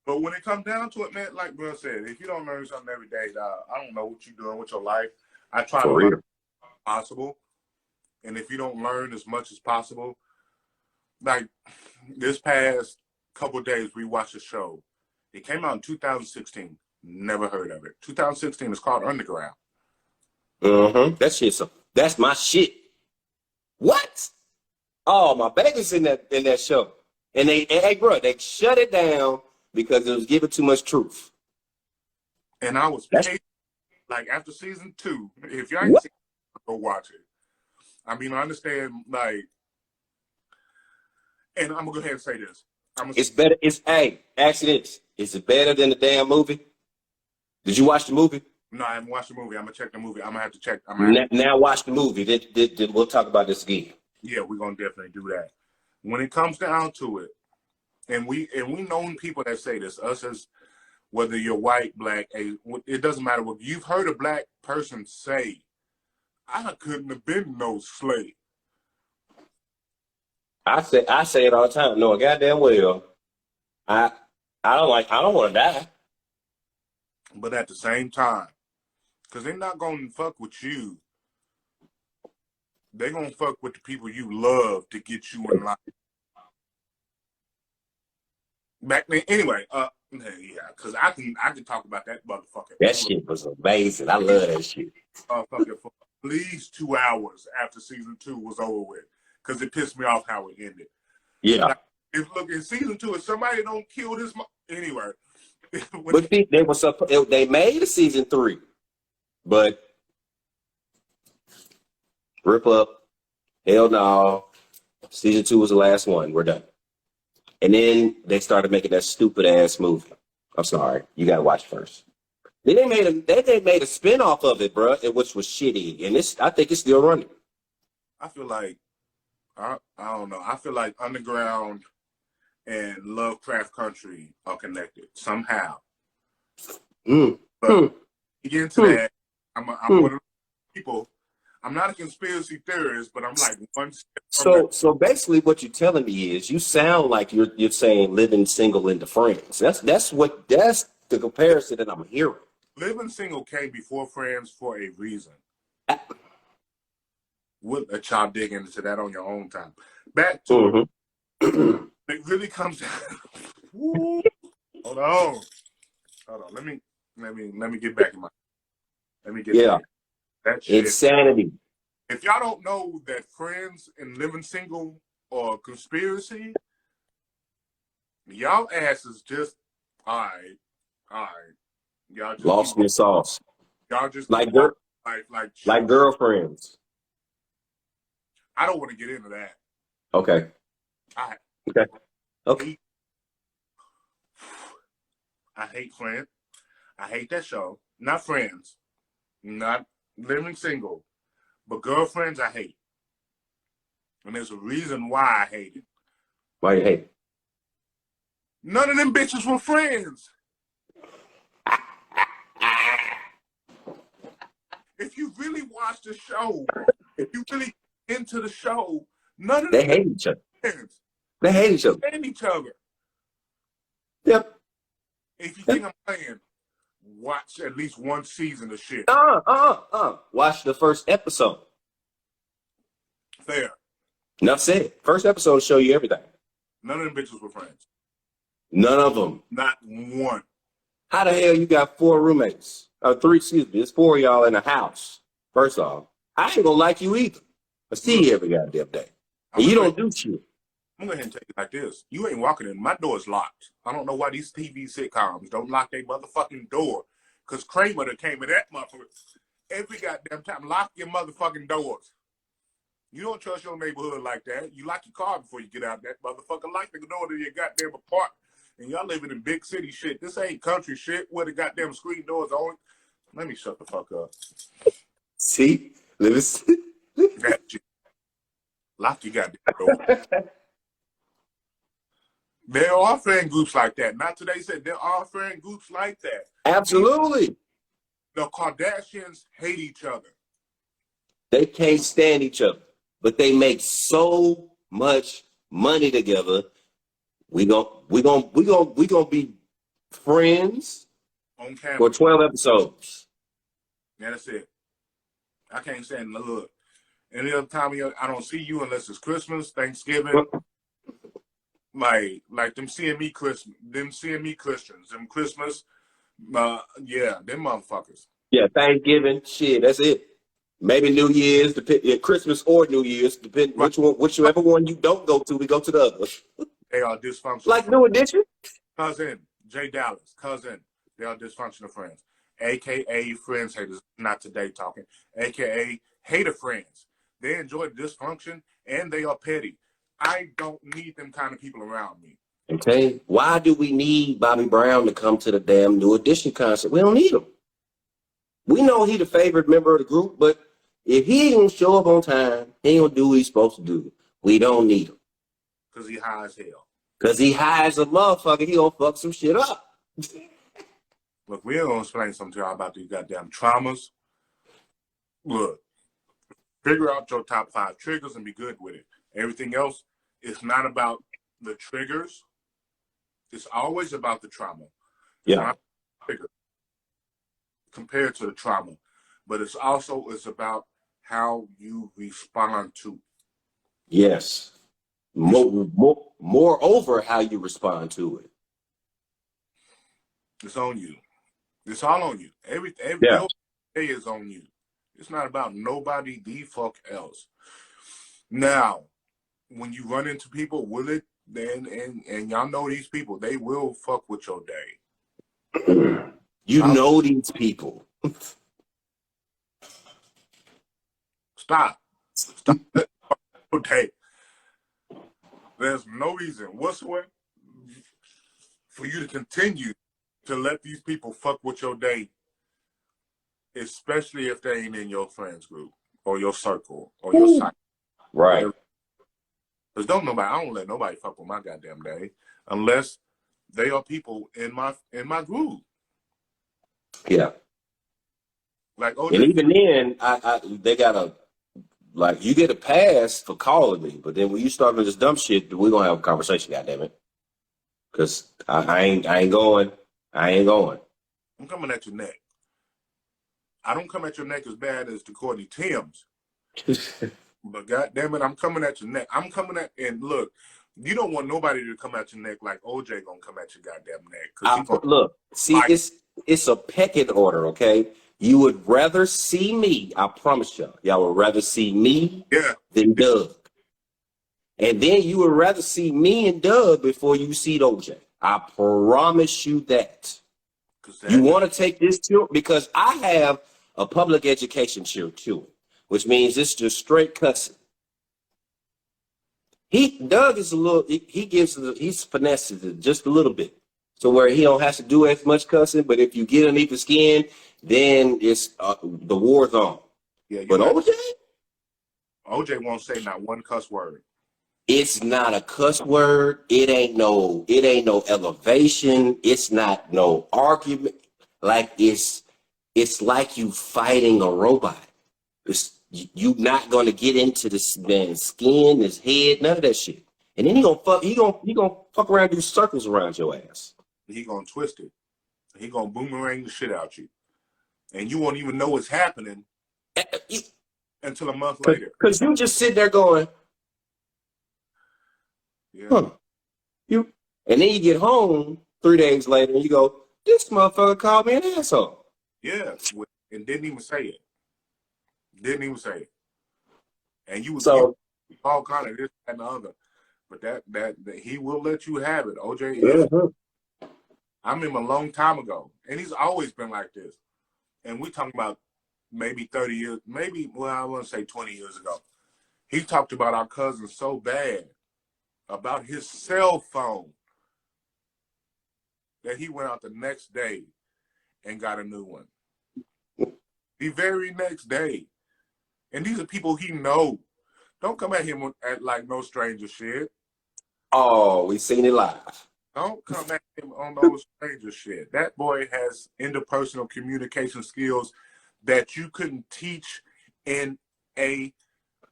But when it comes down to it, man, like Bill said, if you don't learn something every day, I don't know what you're doing with your life. I try to For learn real. possible. And if you don't learn as much as possible, like this past couple of days, we watched a show. It came out in 2016. Never heard of it. 2016 is called Underground. That's my shit. What? Oh, my baby's in that show. And hey, bro, they shut it down because it was giving too much truth. And I was That's- paid, like after season 2, if you ain't What? seen it, go watch it. I mean, I understand, like, and I'm gonna go ahead and say this. It's better. Ask this. Is it better than the damn movie? Did you watch the movie? No, I haven't watched the movie. I'm gonna check the movie. I'm gonna have to check. Now watch the movie. Then we'll talk about this again. Yeah, we're gonna definitely do that. When it comes down to it, and we know people that say this, us as whether you're white, black, it doesn't matter what you've heard a black person say. I couldn't have been no slave. I say it all the time. No, goddamn well. I don't want to die. But at the same time, because they're not gonna fuck with you, they're gonna fuck with the people you love to get you in line. Back then, anyway. Yeah, because I can talk about that motherfucker. That shit was amazing. I love that shit. Motherfucker for at least 2 hours after season 2 was over with, because it pissed me off how it ended. Yeah. Like, if look in season 2, if somebody don't kill this, anyway. But they made a season 3, but rip up. Hell no. Season 2 was the last one. We're done. And then they started making that stupid ass movie. I'm sorry. You gotta watch first. Then they made a spinoff of it, bro, which was shitty. And I think it's still running. I feel like I don't know. I feel like Underground and Lovecraft Country are connected somehow. But you get into that, I'm one of those people. I'm not a conspiracy theorist, but I'm like one step from So basically, what you're telling me is you sound like you're saying living single into friends. That's the comparison that I'm hearing. Living Single came before Friends for a reason. We'll let y'all dig into that on your own time. Back to it really comes down. Woo. Hold on. Let me get back in my. Let me get back. That shit. Insanity. If y'all don't know that Friends and Living Single are conspiracy, y'all asses just all right. Y'all just Lost in the sauce. Y'all just like girlfriends. I don't want to get into that. Okay. I hate Friends. I hate that show. Not Friends. Not Living Single. But Girlfriends, I hate. And there's a reason why I hate it. Why you hate it? None of them bitches were friends. If you really watch the show, if you really into the show, none of them hate each other. Friends. They hate each other. They hate each other. Yep. If you think I'm playing, watch at least one season of shit. Watch the first episode. Fair. Enough said. First episode will show you everything. None of them bitches were friends. None of them. Not one. How the hell you got 4 roommates? 3, excuse me. It's 4 of y'all in a house. First off, I ain't gonna like you either. I see you every goddamn day. And you don't do shit. I'm going to tell you like this. You ain't walking in. My door's locked. I don't know why these TV sitcoms don't lock their motherfucking door. Because Kramer that came in that motherfucker every goddamn time. Lock your motherfucking doors. You don't trust your neighborhood like that. You lock your car before you get out that motherfucker. Lock the door to your goddamn apartment. And y'all living in big city shit. This ain't country shit where the goddamn screen doors on. Let me shut the fuck up. See? That shit. Lock your goddamn door. There are friend groups like that. Not today said there are friend groups like that. Absolutely. The Kardashians hate each other. They can't stand each other, but they make so much money together. We gonna be friends on for camera. 12 episodes. That's it. I can't stand the look. Any other time I don't see you unless it's Christmas, Thanksgiving. Like them seeing me Christians, them Christmas. Yeah, them motherfuckers. Yeah, Thanksgiving, shit, that's it. Maybe New Year's, Christmas or New Year's, depending Right. whichever one you don't go to, we go to the other. They are dysfunctional. Like New Edition. Cousin, Jay Dallas, they are dysfunctional friends. AKA friends haters, not today talking. AKA hater friends. They enjoy dysfunction and they are petty. I don't need them kind of people around me. Okay, why do we need Bobby Brown to come to the damn New Edition concert? We don't need him. We know he the favorite member of the group, but if he ain't gonna show up on time, he ain't gonna do what he's supposed to do. We don't need him. Because he high as hell. Because he hires a motherfucker, he gonna fuck some shit up. Look, we're going to explain something to y'all about these goddamn traumas. Look, figure out your top 5 triggers and be good with it. Everything else is not about the triggers. It's always about the trauma. It's not trigger compared to the trauma. But it's about how you respond to. Yes. Moreover, how you respond to it. It's on you. It's all on you. Every day is on you. It's not about nobody the fuck else. Now, when you run into people, will it then and y'all know these people, they will fuck with your day. You know these people. Stop. Okay. There's no reason whatsoever for you to continue to let these people fuck with your day, especially if they ain't in your friends group or your circle or your site. Right. Because I don't let nobody fuck with my goddamn day unless they are people in my group. Yeah. Like, oh, and even then, they got you get a pass for calling me, but then when you start with this dumb shit, we're gonna have a conversation, goddammit. Because I ain't going. I'm coming at your neck. I don't come at your neck as bad as the Courtney Tim's. But goddamn it, I'm coming at your neck. And look, you don't want nobody to come at your neck like OJ gonna come at your goddamn neck. Look, see, it's a pecking order, okay? You would rather see me, I promise y'all would rather see me than Doug. And then you would rather see me and Doug before you see OJ. I promise you that. You want to take this to, because I have a public education too, which means it's just straight cussing. Doug is he's finesses it just a little bit. So where he don't have to do as much cussing, but if you get underneath the skin, then it's the war's on. Yeah, but OJ won't say not one cuss word. It's not a cuss word. It ain't no elevation. It's not no argument. Like it's like you fighting a robot. You not gonna get into this man's skin, his head, none of that shit. And then he gonna fuck around, do circles around your ass. He gonna twist it. He gonna boomerang the shit out you, and you won't even know what's happening until a month later. Because you just sit there going, yeah. And then you get home 3 days later and you go, this motherfucker called me an asshole. Yeah, and didn't even say it. And you was all kind of this and the other. But that he will let you have it. OJ is. I remember a long time ago, and he's always been like this. And we talking about maybe 30 years, I want to say 20 years ago. He talked about our cousin so bad about his cell phone that he went out the next day and got a new one. The very next day. And these are people he knows. Don't come at him at like no stranger shit. Oh, we seen it live. Don't come at him on those stranger shit. That boy has interpersonal communication skills that you couldn't teach in a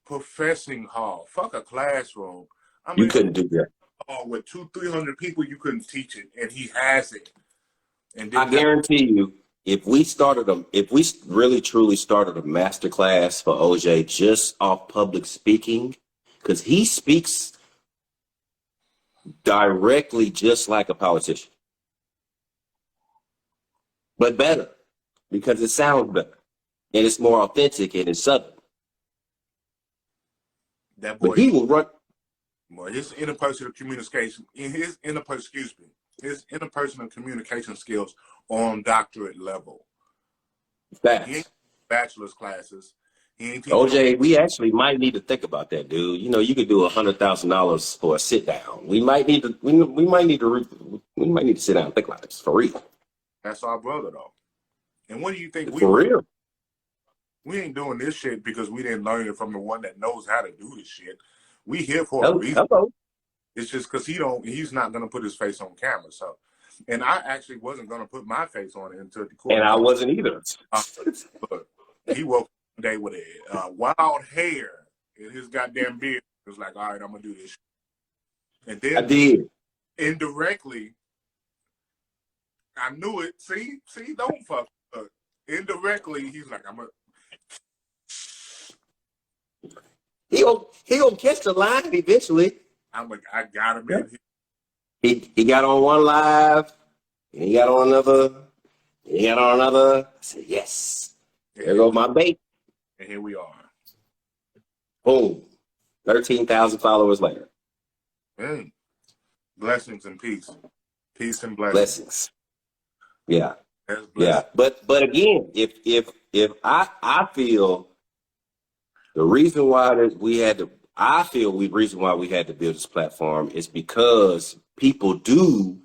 professing hall. Fuck a classroom. You couldn't do that. With 200-300 people, you couldn't teach it, and he has it. and I didn't have. guarantee you, if we really truly started a master class for OJ just off public speaking, because he speaks directly just like a politician, but better because it sounds better and it's more authentic and it's southern. That But boy, he will run boy, his interpersonal communication, his interpersonal communication skills on doctorate level. He ain't fast. bachelor's classes. He ain't teaching. OJ, we actually might need to think about that, dude. You know, you could do $100,000 for a sit down. We might need to. We might need to. We might need to sit down and think about this for real. That's our brother though. And what do you think we For were? real. We ain't doing this shit because we didn't learn it from the one that knows how to do this shit. We here for a reason. Hello. It's just because he's not gonna put his face on camera. So, and I actually wasn't gonna put my face on it until the court. And I wasn't either. But he woke up one day with a wild hair in his goddamn beard. It was like, all right, I'm gonna do this shit. And then I did. indirectly, I knew it. See, don't fuck. Indirectly, he's like, I'm gonna. He gonna catch the line eventually. I got him in here. He got on one live, and he got on another, and he got on another. I said, yes. There goes my bait. And here we are. Boom. 13,000 followers later. Hey, blessings and peace. Peace and blessings. Blessings. Yeah. That's Yeah. blessings. But again, if I feel the reason why that we had to I feel the reason why we had to build this platform is because people do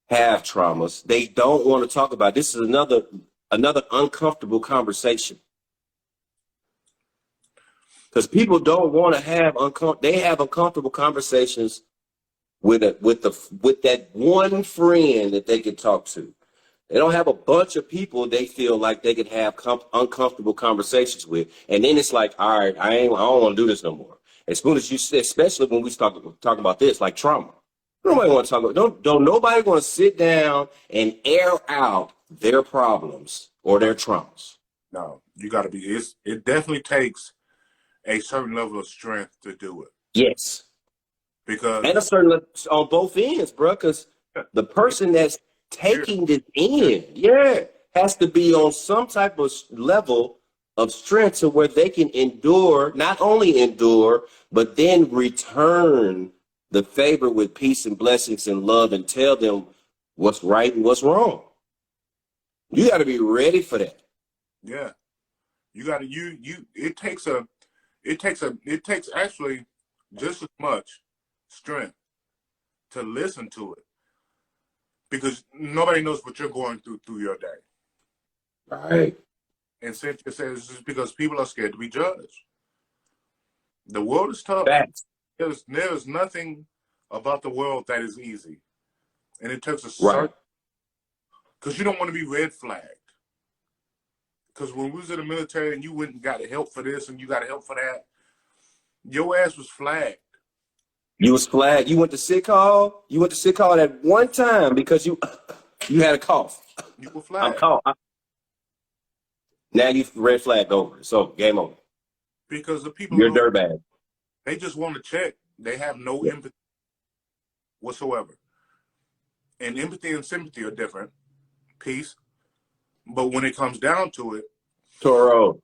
have traumas. They don't want to talk about it. This is another uncomfortable conversation. Because people don't want to have they have uncomfortable conversations with that one friend that they can talk to. They don't have a bunch of people they feel like they could have uncomfortable conversations with. And then it's like, all right, I don't want to do this no more. As soon as you say, especially when we start talking about this, like trauma. Nobody want to talk about, don't nobody want to sit down and air out their problems or their traumas. No, you got to be. It definitely takes a certain level of strength to do it. Yes. Because And a certain level on both ends, bro, because the person that's taking this in, has to be on some type of level of strength to where they can endure, not only endure, but then return the favor with peace and blessings and love and tell them what's right and what's wrong. You got to be ready for that. yeah, you got to it takes actually just as much strength to listen to it, because nobody knows what you're going through your day. Right. And Cynthia says it's just because people are scared to be judged. The world is tough. Facts. There's nothing about the world that is easy, and it takes a Right. certain, because you don't want to be red flagged. Because when we was in the military and you went and got help for this and you got help for that, your ass was flagged. You was flagged. You went to sick call. You went to sick call at one time because you had a cough. You were I'm flagged. called. Now you red flagged over. So game over. Because the people You're a who, dirtbag. they just want to check. They have no empathy whatsoever. And empathy and sympathy are different. Peace. But when it comes down to it, Toro.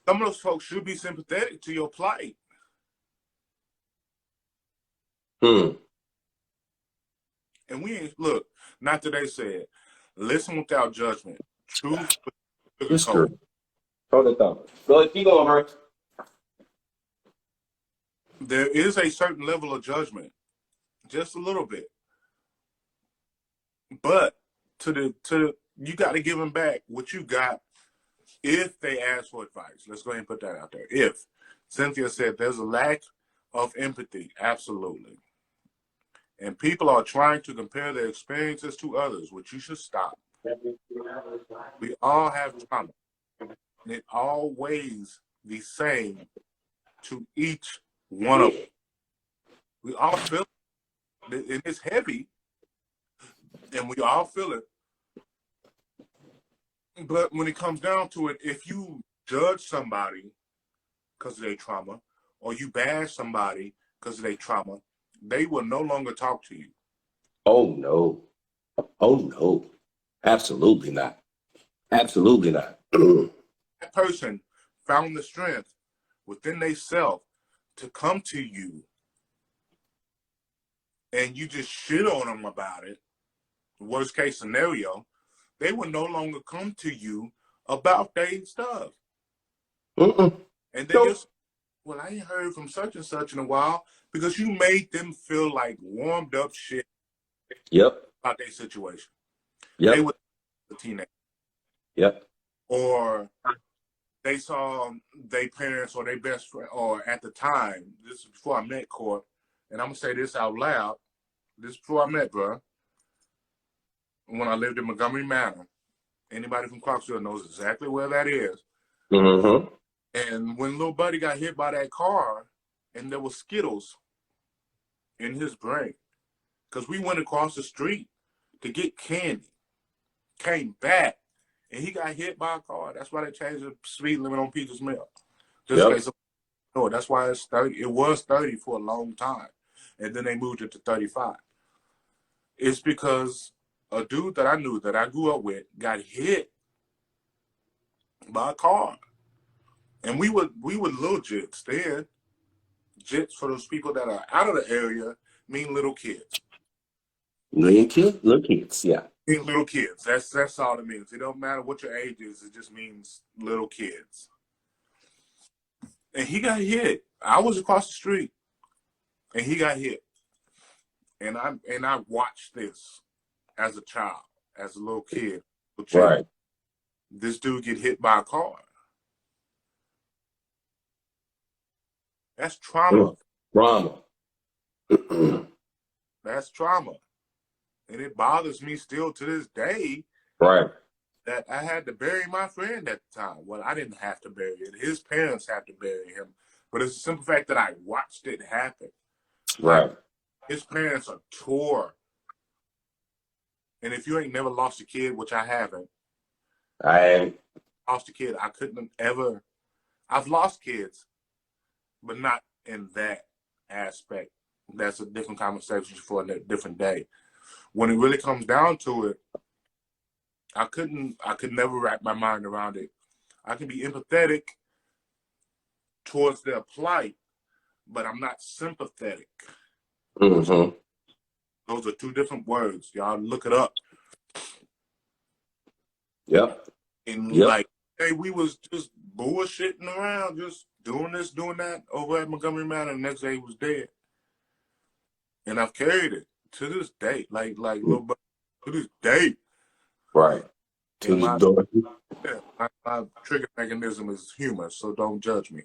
some of those folks should be sympathetic to your plight. Hmm. And we ain't, look, not that they said, listen without judgment. Truth. It's true. Hold it down. Go ahead, keep going, bro. There is a certain level of judgment, just a little bit. But you got to give them back what you got if they ask for advice. Let's go ahead and put that out there. If Cynthia said there's a lack of empathy, absolutely. And people are trying to compare their experiences to others, which you should stop. We all have trauma. And it all weighs the same to each one of them. We all feel it. And it's heavy. And we all feel it. But when it comes down to it, if you judge somebody because of their trauma, or you bash somebody because of their trauma, they will no longer talk to you. Oh no. Oh no. Absolutely not. Absolutely not. That person found the strength within themselves to come to you, and you just shit on them about it. Worst case scenario, they will no longer come to you about their stuff. Mm-mm. And they Nope. just, well, I ain't heard from such and such in a while, because you made them feel like warmed up shit Yep. about their situation. They Yep. were a teenager, Yep. or they saw their parents or their best friend, or at the time, this is before I met Court, and I'm gonna say this out loud. This is before I met, bro. When I lived in Montgomery Manor, anybody from Clarksville knows exactly where that is. Mm-hmm. And when little buddy got hit by that car, and there was Skittles in his brain, because we went across the street to get candy, came back, and he got hit by a car. That's why they changed the speed limit on Peter's Mill. Just in Yep. case no, that's why it's 30. It was 30 for a long time, and then they moved it to 35. It's because a dude that I knew, that I grew up with, got hit by a car, and we were little jits then. Jits, for those people that are out of the area, mean little kids. Little kids, yeah. Mean little kids. That's all it means. It don't matter what your age is. It just means little kids. And he got hit. I was across the street, and he got hit. And I watched this as a child, as a little kid. Right. This dude get hit by a car. That's trauma. Drama. That's trauma. And it bothers me still to this day Right. that I had to bury my friend at the time. Well, I didn't have to bury it. His parents had to bury him. But it's the simple fact that I watched it happen. Right. His parents are tore. And if you ain't never lost a kid, which I haven't, I lost a kid, I couldn't ever. I've lost kids, but not in that aspect. That's a different conversation for a different day. When it really comes down to it, I could never wrap my mind around it. I can be empathetic towards their plight, but I'm not sympathetic. mm-hmm. Those are two different words. Y'all look it up. Yep. And Yep. like, hey, we was just bullshitting around, just doing this, doing that over at Montgomery Manor. The next day he was dead. And I've carried it to this day, like little buddy, to this day. Right. To And the door. my trigger mechanism is humor, so don't judge me.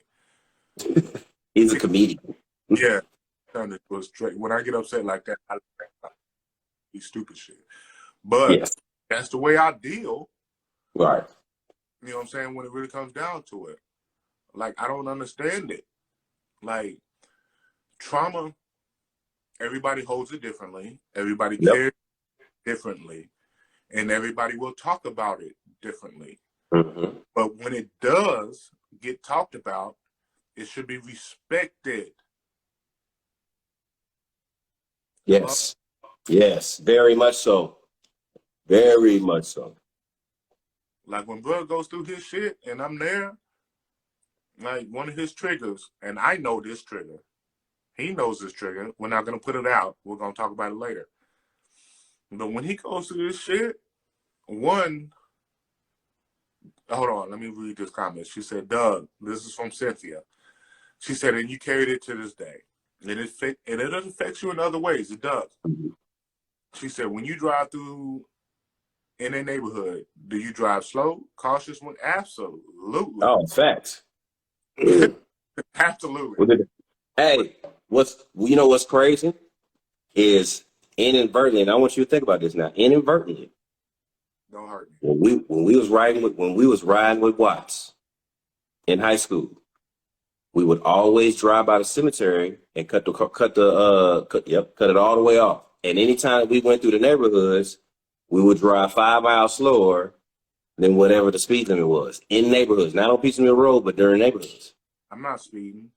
He's a comedian. Yeah, it was straight. When I get upset like that, I be stupid shit. But Yes. that's the way I deal. Right. You know what I'm saying? When it really comes down to it, like I don't understand it. Like trauma, everybody holds it differently. Everybody Yep. cares differently, and everybody will talk about it differently. Mm-hmm. But when it does get talked about, it should be respected. Yes. Yes. Very much so. Very much so. Like when Bud goes through his shit and I'm there, like one of his triggers, and I know this trigger. He knows this trigger. We're not going to put it out. We're going to talk about it later. But when he goes through this shit, hold on, let me read this comment. She said, Doug, this is from Cynthia. She said, and you carried it to this day. And it affects you in other ways. It does. She said, when you drive through in a neighborhood, do you drive slow, cautious? Absolutely. Oh, facts. Absolutely. Hey, what's crazy is inadvertently, and I want you to think about this now. Inadvertently, Don't hurt me. when we was riding with Watts in high school, we would always drive by the cemetery and cut it all the way off. And anytime we went through the neighborhoods, we would drive 5 miles slower than whatever the speed limit was in neighborhoods, not on Peace Mill Road, but during neighborhoods. I'm not speeding.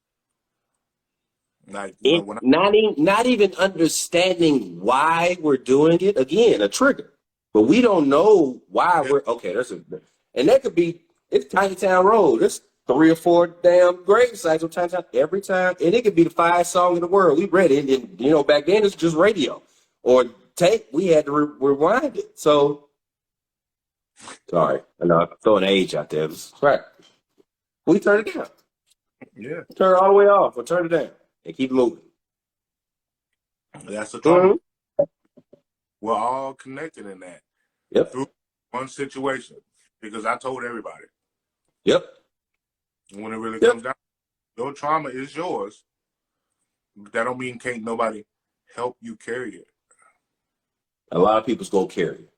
Like, when Not even understanding why we're doing it. Again, a trigger, but we don't know why we're okay. And that could be, it's Tiny Town Road. There's 3 or 4 damn grave sites on Tiny Town every time, and it could be the 5th song in the world. We read it, and back then it's just radio or tape. We had to rewind it. So sorry, I know I'm throwing age out there. Right, we turn it down. yeah, Turn it all the way off or turn it down and keep moving. that's the trouble. We're all connected in that. Yep. Through one situation, because I told everybody. Yep. When it really comes down, your trauma is yours. But that don't mean can't nobody help you carry it. A lot of people's gonna carry it.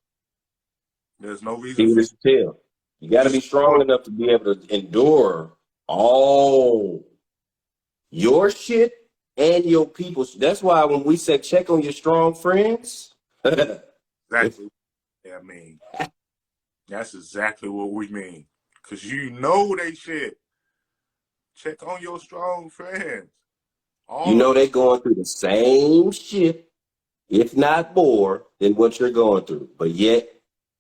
There's no reason. Even as you tell, you got to be strong enough to be able to endure all your shit and your people's. That's why when we say check on your strong friends, Exactly. Yeah, I mean, that's exactly what we mean. Because you know they shit. Check on your strong friends. they're going through the same shit, if not more, than what you're going through. But yet,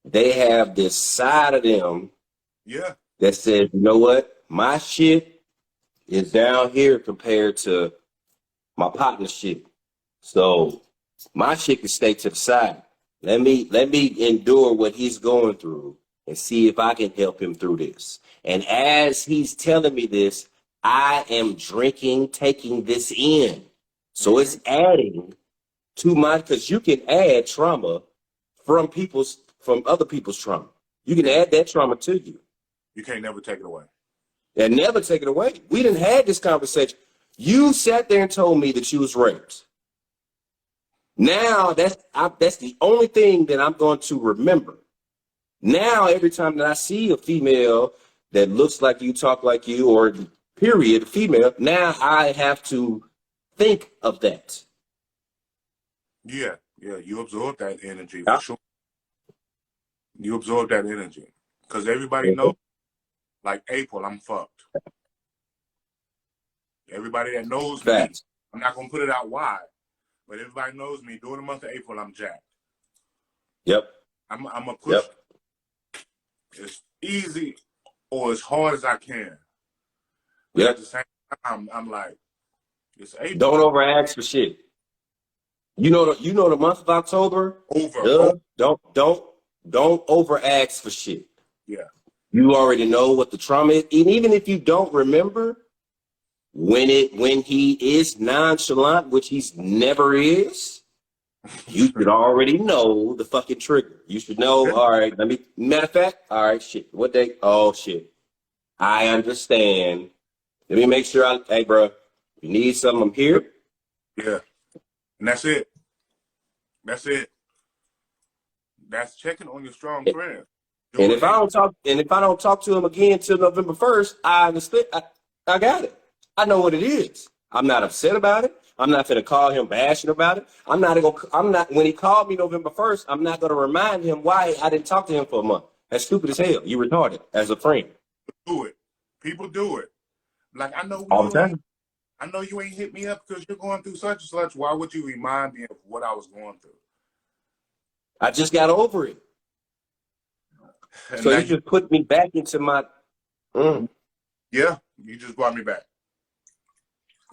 they have this side of them that says, you know what? My shit is down here compared to my partner's shit. So my shit can stay to the side. Let me endure what he's going through and see if I can help him through this. And as he's telling me this, I am drinking, taking this in. So it's adding to because you can add trauma from other people's trauma. You can add that trauma to you. You can't never take it away. And never take it away. We didn't have this conversation. You sat there and told me that you was raped. Now that's the only thing that I'm going to remember. Now every time that I see a female that looks like you, talk like you, or period, female, now I have to think of that. Yeah, you absorb that energy for sure. You absorb that energy. Because everybody knows, like April, I'm fucked. Everybody that knows me, I'm not going to put it out wide, but everybody knows me. During the month of April, I'm jacked. Yep. I'm going to push as easy or as hard as I can. But at the same time, I'm like, it's April. Don't overask for shit. You know the month of October? Don't overask for shit. Yeah. You already know what the trauma is. And even if you don't remember, when he is nonchalant, which he's never is, you should already know the fucking trigger. You should know, all right, matter of fact, all right, shit. What day? Oh, shit. I understand. Let me make sure hey, bro, if you need something, I'm here. Yeah. And that's it. That's it. That's checking on your strong friend. And if I don't talk to him again till November 1st, I understand. I got it. I know what it is. I'm not upset about it. I'm not gonna call him bashing about it. I'm not when he called me November 1st, I'm not gonna remind him why I didn't talk to him for a month. That's stupid as hell. You retarded as a friend. Do it. People do it. Like I know all the time. I know you ain't hit me up because you're going through such and such. Why would you remind me of what I was going through? I just got over it. And so you just put me back into my Yeah, you just brought me back.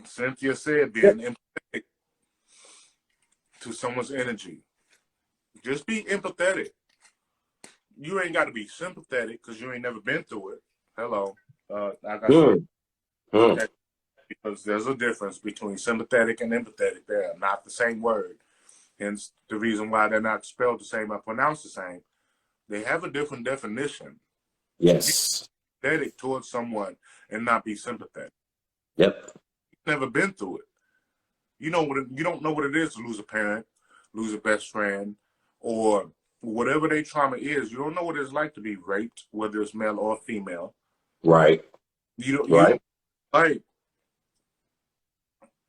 Cynthia said being empathetic to someone's energy. Just be empathetic. You ain't got to be sympathetic because you ain't never been through it. Hello. I got because there's a difference between sympathetic and empathetic. They're not the same word. Hence the reason why they're not spelled the same or pronounced the same. They have a different definition. Yes. Be empathetic towards someone and not be sympathetic. Yep. You've never been through it. You don't know what it is to lose a parent, lose a best friend, or whatever their trauma is. You don't know what it's like to be raped, whether it's male or female. Right. You don't like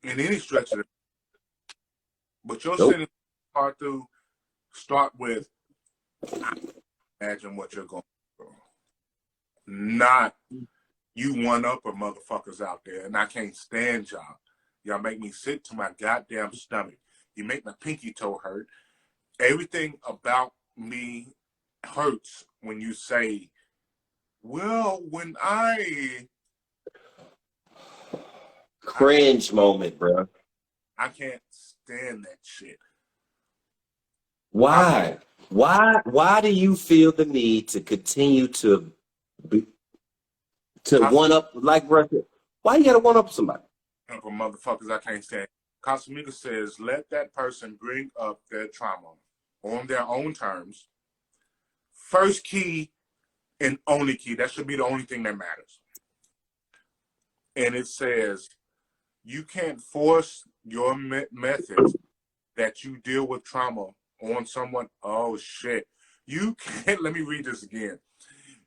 in any stretch of it. But your sentence start with imagine what you're going through. not you one-upper motherfuckers out there, and I can't stand y'all. Y'all make me sick to my goddamn stomach. You make my pinky toe hurt. Everything about me hurts when you say, well, when I... Cringe moment, bro. I can't stand that shit. Why? Why do you feel the need to continue to one up, like, bro? Why you gotta one up somebody? For motherfuckers I can't stand. Casamiga says, let that person bring up their trauma on their own terms. First key and only key. That should be the only thing that matters. And it says, you can't force your methods that you deal with trauma on someone. Oh, shit. You can't, let me read this again.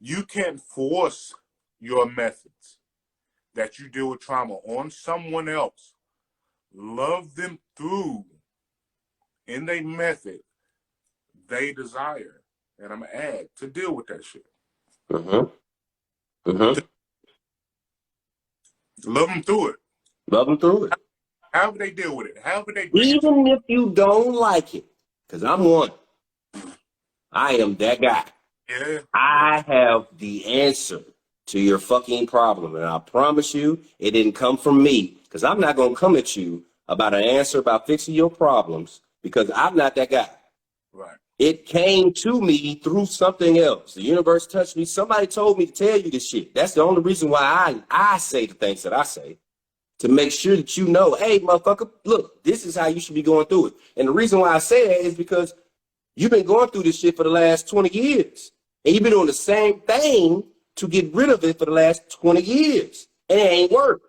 You can't force your methods that you deal with trauma on someone else. Love them through in their method they desire. And I'm going to add, to deal with that shit. Mm-hmm. Mm-hmm. Love them through it. Love them through it. However they deal with it. However they Even if you don't like it. Because I'm one. I am that guy. Yeah. I have the answer to your fucking problem. And I promise you, it didn't come from me. Because I'm not going to come at you about an answer about fixing your problems. Because I'm not that guy. Right. It came to me through something else. The universe touched me. Somebody told me to tell you this shit. That's the only reason why I say the things that I say. To make sure that you know, hey, motherfucker, look, this is how you should be going through it. And the reason why I say that is because you've been going through this shit for the last 20 years. And you've been doing the same thing to get rid of it for the last 20 years. And it ain't work.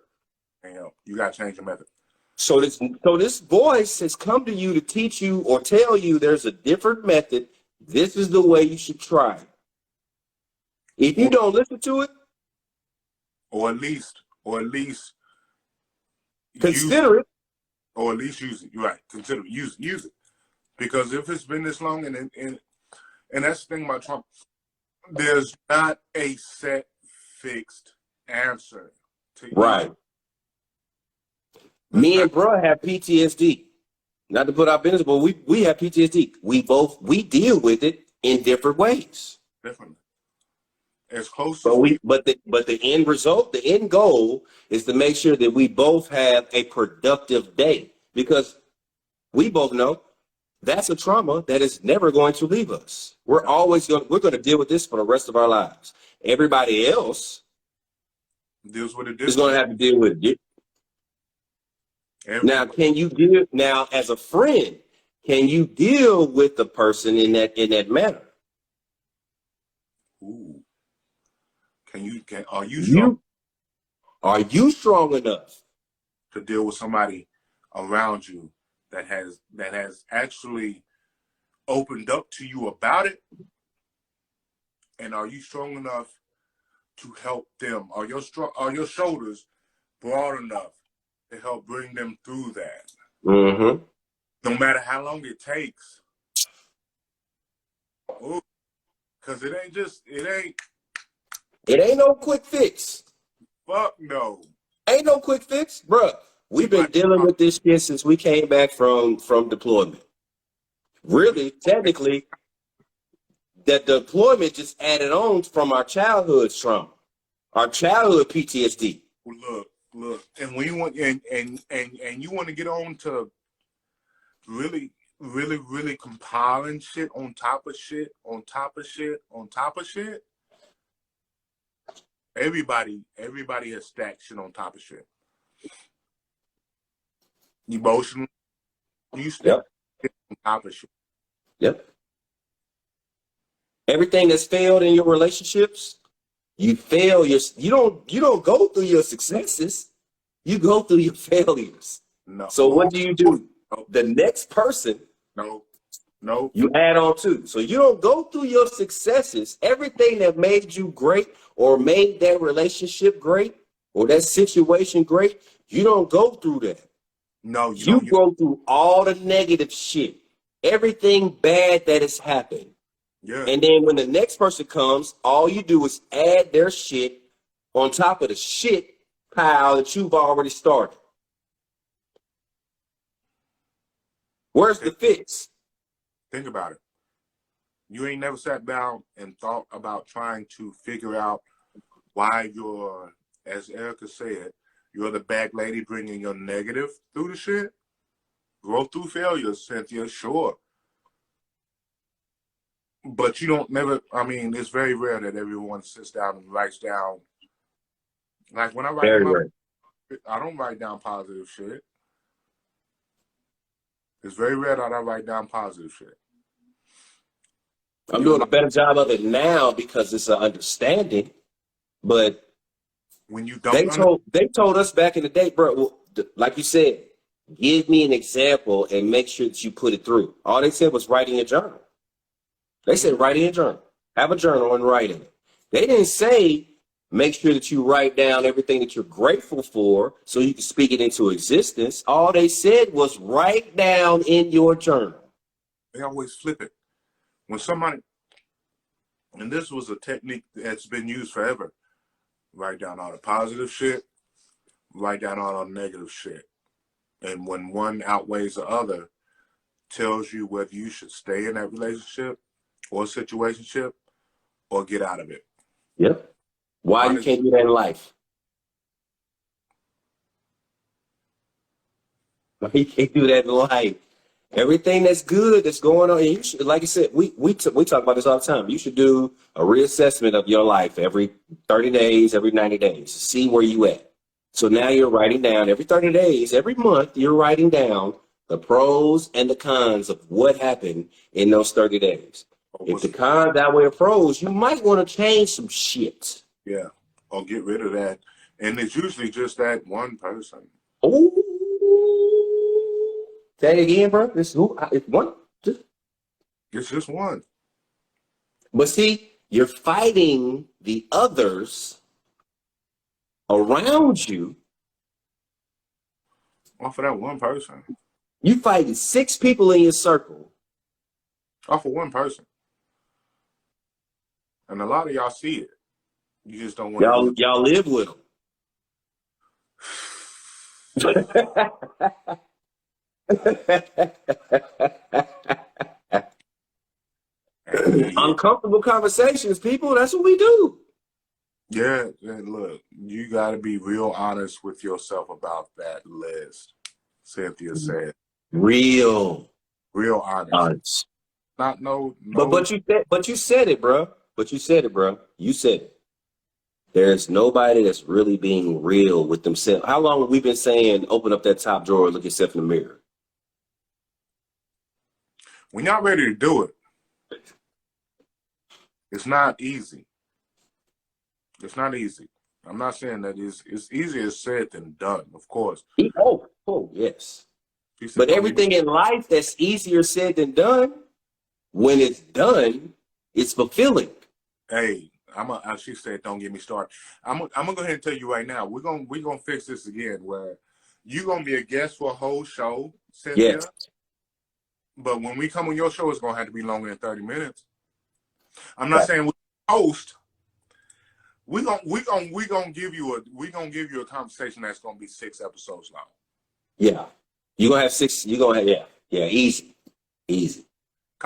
You got to change your method. So this voice has come to you to teach you or tell you there's a different method. This is the way you should try it. If you don't listen to it, or at least consider it. Or at least use it. You're right. Consider it. Use it. Because if it's been this long, and that's the thing about Trump, there's not a set, fixed answer to right. Me and bro have PTSD. Not to put our business, but we have PTSD. We deal with it in different ways. Definitely. As close but the end result, the end goal is to make sure that we both have a productive day, because we both know that's a trauma that is never going to leave us. We're going to deal with this for the rest of our lives. Everybody else deals with it is going to have to deal with it. Now, now as a friend, can you deal with the person in that manner? Ooh. Are you strong enough to deal with somebody around you that has actually opened up to you about it? And are you strong enough to help them? Are your shoulders broad enough to help bring them through that? Mm-hmm. No matter how long it takes. Because it ain't no quick fix. Fuck no. Ain't no quick fix, bruh. We've been dealing with this shit since we came back from deployment. Really, technically, that deployment just added on from our childhood trauma, our childhood PTSD. Look, and when you want and you want to get on to really compiling shit on top of shit on top of shit on top of shit. Everybody has stacked shit on top of shit. Emotionally, you stack shit on top of shit. Yep. Everything that's failed in your relationships, you don't go through your successes. You go through your failures. No. So what do? No. The next person, no, you add on to. So you don't go through your successes. Everything that made you great or made that relationship great or that situation great, you don't go through that. No, you go through all the negative shit. Everything bad that has happened. Yeah. And then when the next person comes, all you do is add their shit on top of the shit pile that you've already started. Where's the fix? Think about it. You ain't never sat down and thought about trying to figure out why you're, as Erica said, you're the bad lady bringing your negative through the shit. Growth through failure, Cynthia, sure. But you don't never, I mean, it's very rare that everyone sits down and writes down. Like when I write Very my, rare. I don't write down positive shit. It's very rare that I write down positive shit. I'm doing a better job of it now because it's an understanding. But When you don't they told us back in the day, bro, well, like you said, give me an example and make sure that you put it through. All they said was write in your journal. They said write in your journal. Have a journal and write in it. They didn't say make sure that you write down everything that you're grateful for so you can speak it into existence. All they said was write down in your journal. they always flip it. When somebody, and this was a technique that's been used forever, write down all the positive shit, write down all the negative shit. And when one outweighs the other, tells you whether you should stay in that relationship or situationship or get out of it. Yep. Why you can't do that in life? Why you can't do that in life? Everything that's good that's going on, and you should, like I said, we talk about this all the time. You should do a reassessment of your life every 30 days, every 90 days, see where you at. So now you're writing down every 30 days, every month, you're writing down the pros and the cons of what happened in those 30 days. If the cons outweigh the pros, you might want to change some shit. Yeah, or get rid of that. And it's usually just that one person. Oh, say it again, bro. This who? It's one. It's just one. But see, you're fighting the others around you. Off of that one person. You fighting 6 people in your circle. Off of one person. And a lot of y'all see it. You just don't want Y'all live with them. Uncomfortable conversations, people. That's what we do. Yeah, and look, you got to be real honest with yourself about that list. Cynthia said, Real honest. Not no. But you said it, bro. You said it. There's nobody that's really being real with themselves. How long have we been saying, open up that top drawer and look yourself in the mirror? When y'all ready to do it, it's not easy. It's not easy. I'm not saying that it's easier said than done, of course. Oh, yes. But everything in life that's easier said than done, when it's done, it's fulfilling. Hey, she said, don't get me started. I'm gonna go ahead and tell you right now, we're gonna fix this again where you're gonna be a guest for a whole show, Cynthia. Yes. But when we come on your show, it's gonna have to be longer than 30 minutes. I'm not saying we host. We're gonna give you a conversation that's gonna be 6 episodes long. Yeah. You're gonna have 6, easy.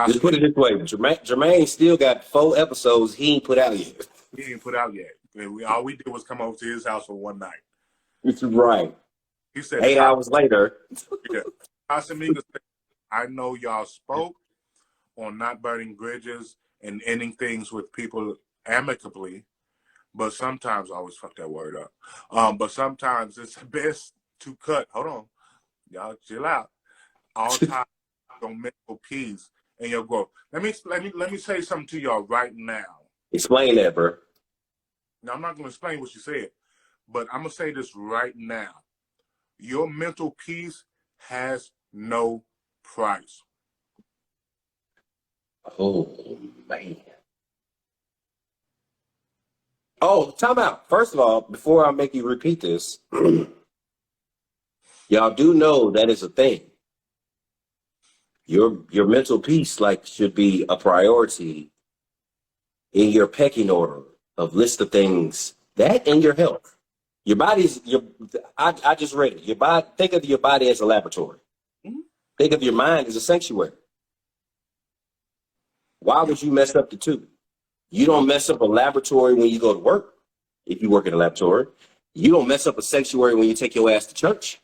Just put it this way, Jermaine still got 4 episodes he ain't put out yet. He ain't put out yet. And all we did was come over to his house for one night. It's right. He said 8 hours later. Yeah. Casamigos said, I know y'all spoke on not burning bridges and ending things with people amicably, but sometimes I always fuck that word up. But sometimes it's best to cut. Hold on. Y'all chill out. All time on mental peace and your growth. Let me say something to y'all right now. Explain that, bro. Now I'm not gonna explain what you said, but I'm gonna say this right now. Your mental peace has no price. Oh man. Oh, time out. First of all, before I make you repeat this, y'all do know that is a thing. Your mental peace should be a priority in your pecking order of list of things, that and your health. Your body's I just read it. Your body, think of your body as a laboratory. Think of your mind as a sanctuary. Why would you mess up the two? You don't mess up a laboratory when you go to work, if you work in a laboratory. You don't mess up a sanctuary when you take your ass to church.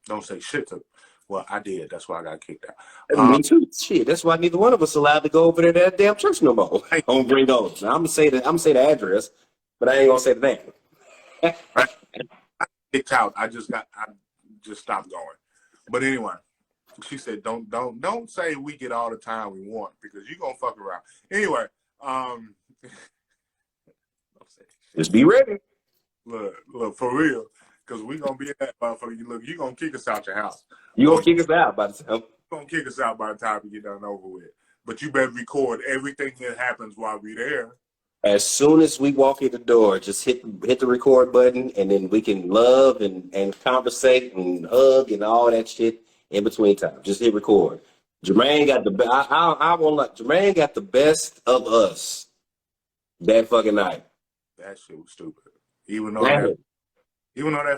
Don't say shit to. Well, I did. That's why I got kicked out. Me too. Shit, that's why neither one of us allowed to go over to that damn church no more. I don't bring those. Now, I'm gonna say the address, but I ain't gonna say the name. Kicked out. I just stopped going. But anyway, she said, don't say we get all the time we want because you're gonna fuck around. Anyway, don't say shit. Just be ready. Look, for real, because we gonna be in that motherfucker. Look, you gonna kick us out your house. You gonna kick us out by the time. You gonna kick us out by the time we get done over with. But you better record everything that happens while we there. As soon as we walk in the door, just hit the record button, and then we can love and conversate and hug and all that shit in between time. Just hit record. Jermaine got the best. I won't like Jermaine got the best of us that fucking night. That shit was stupid. Even though that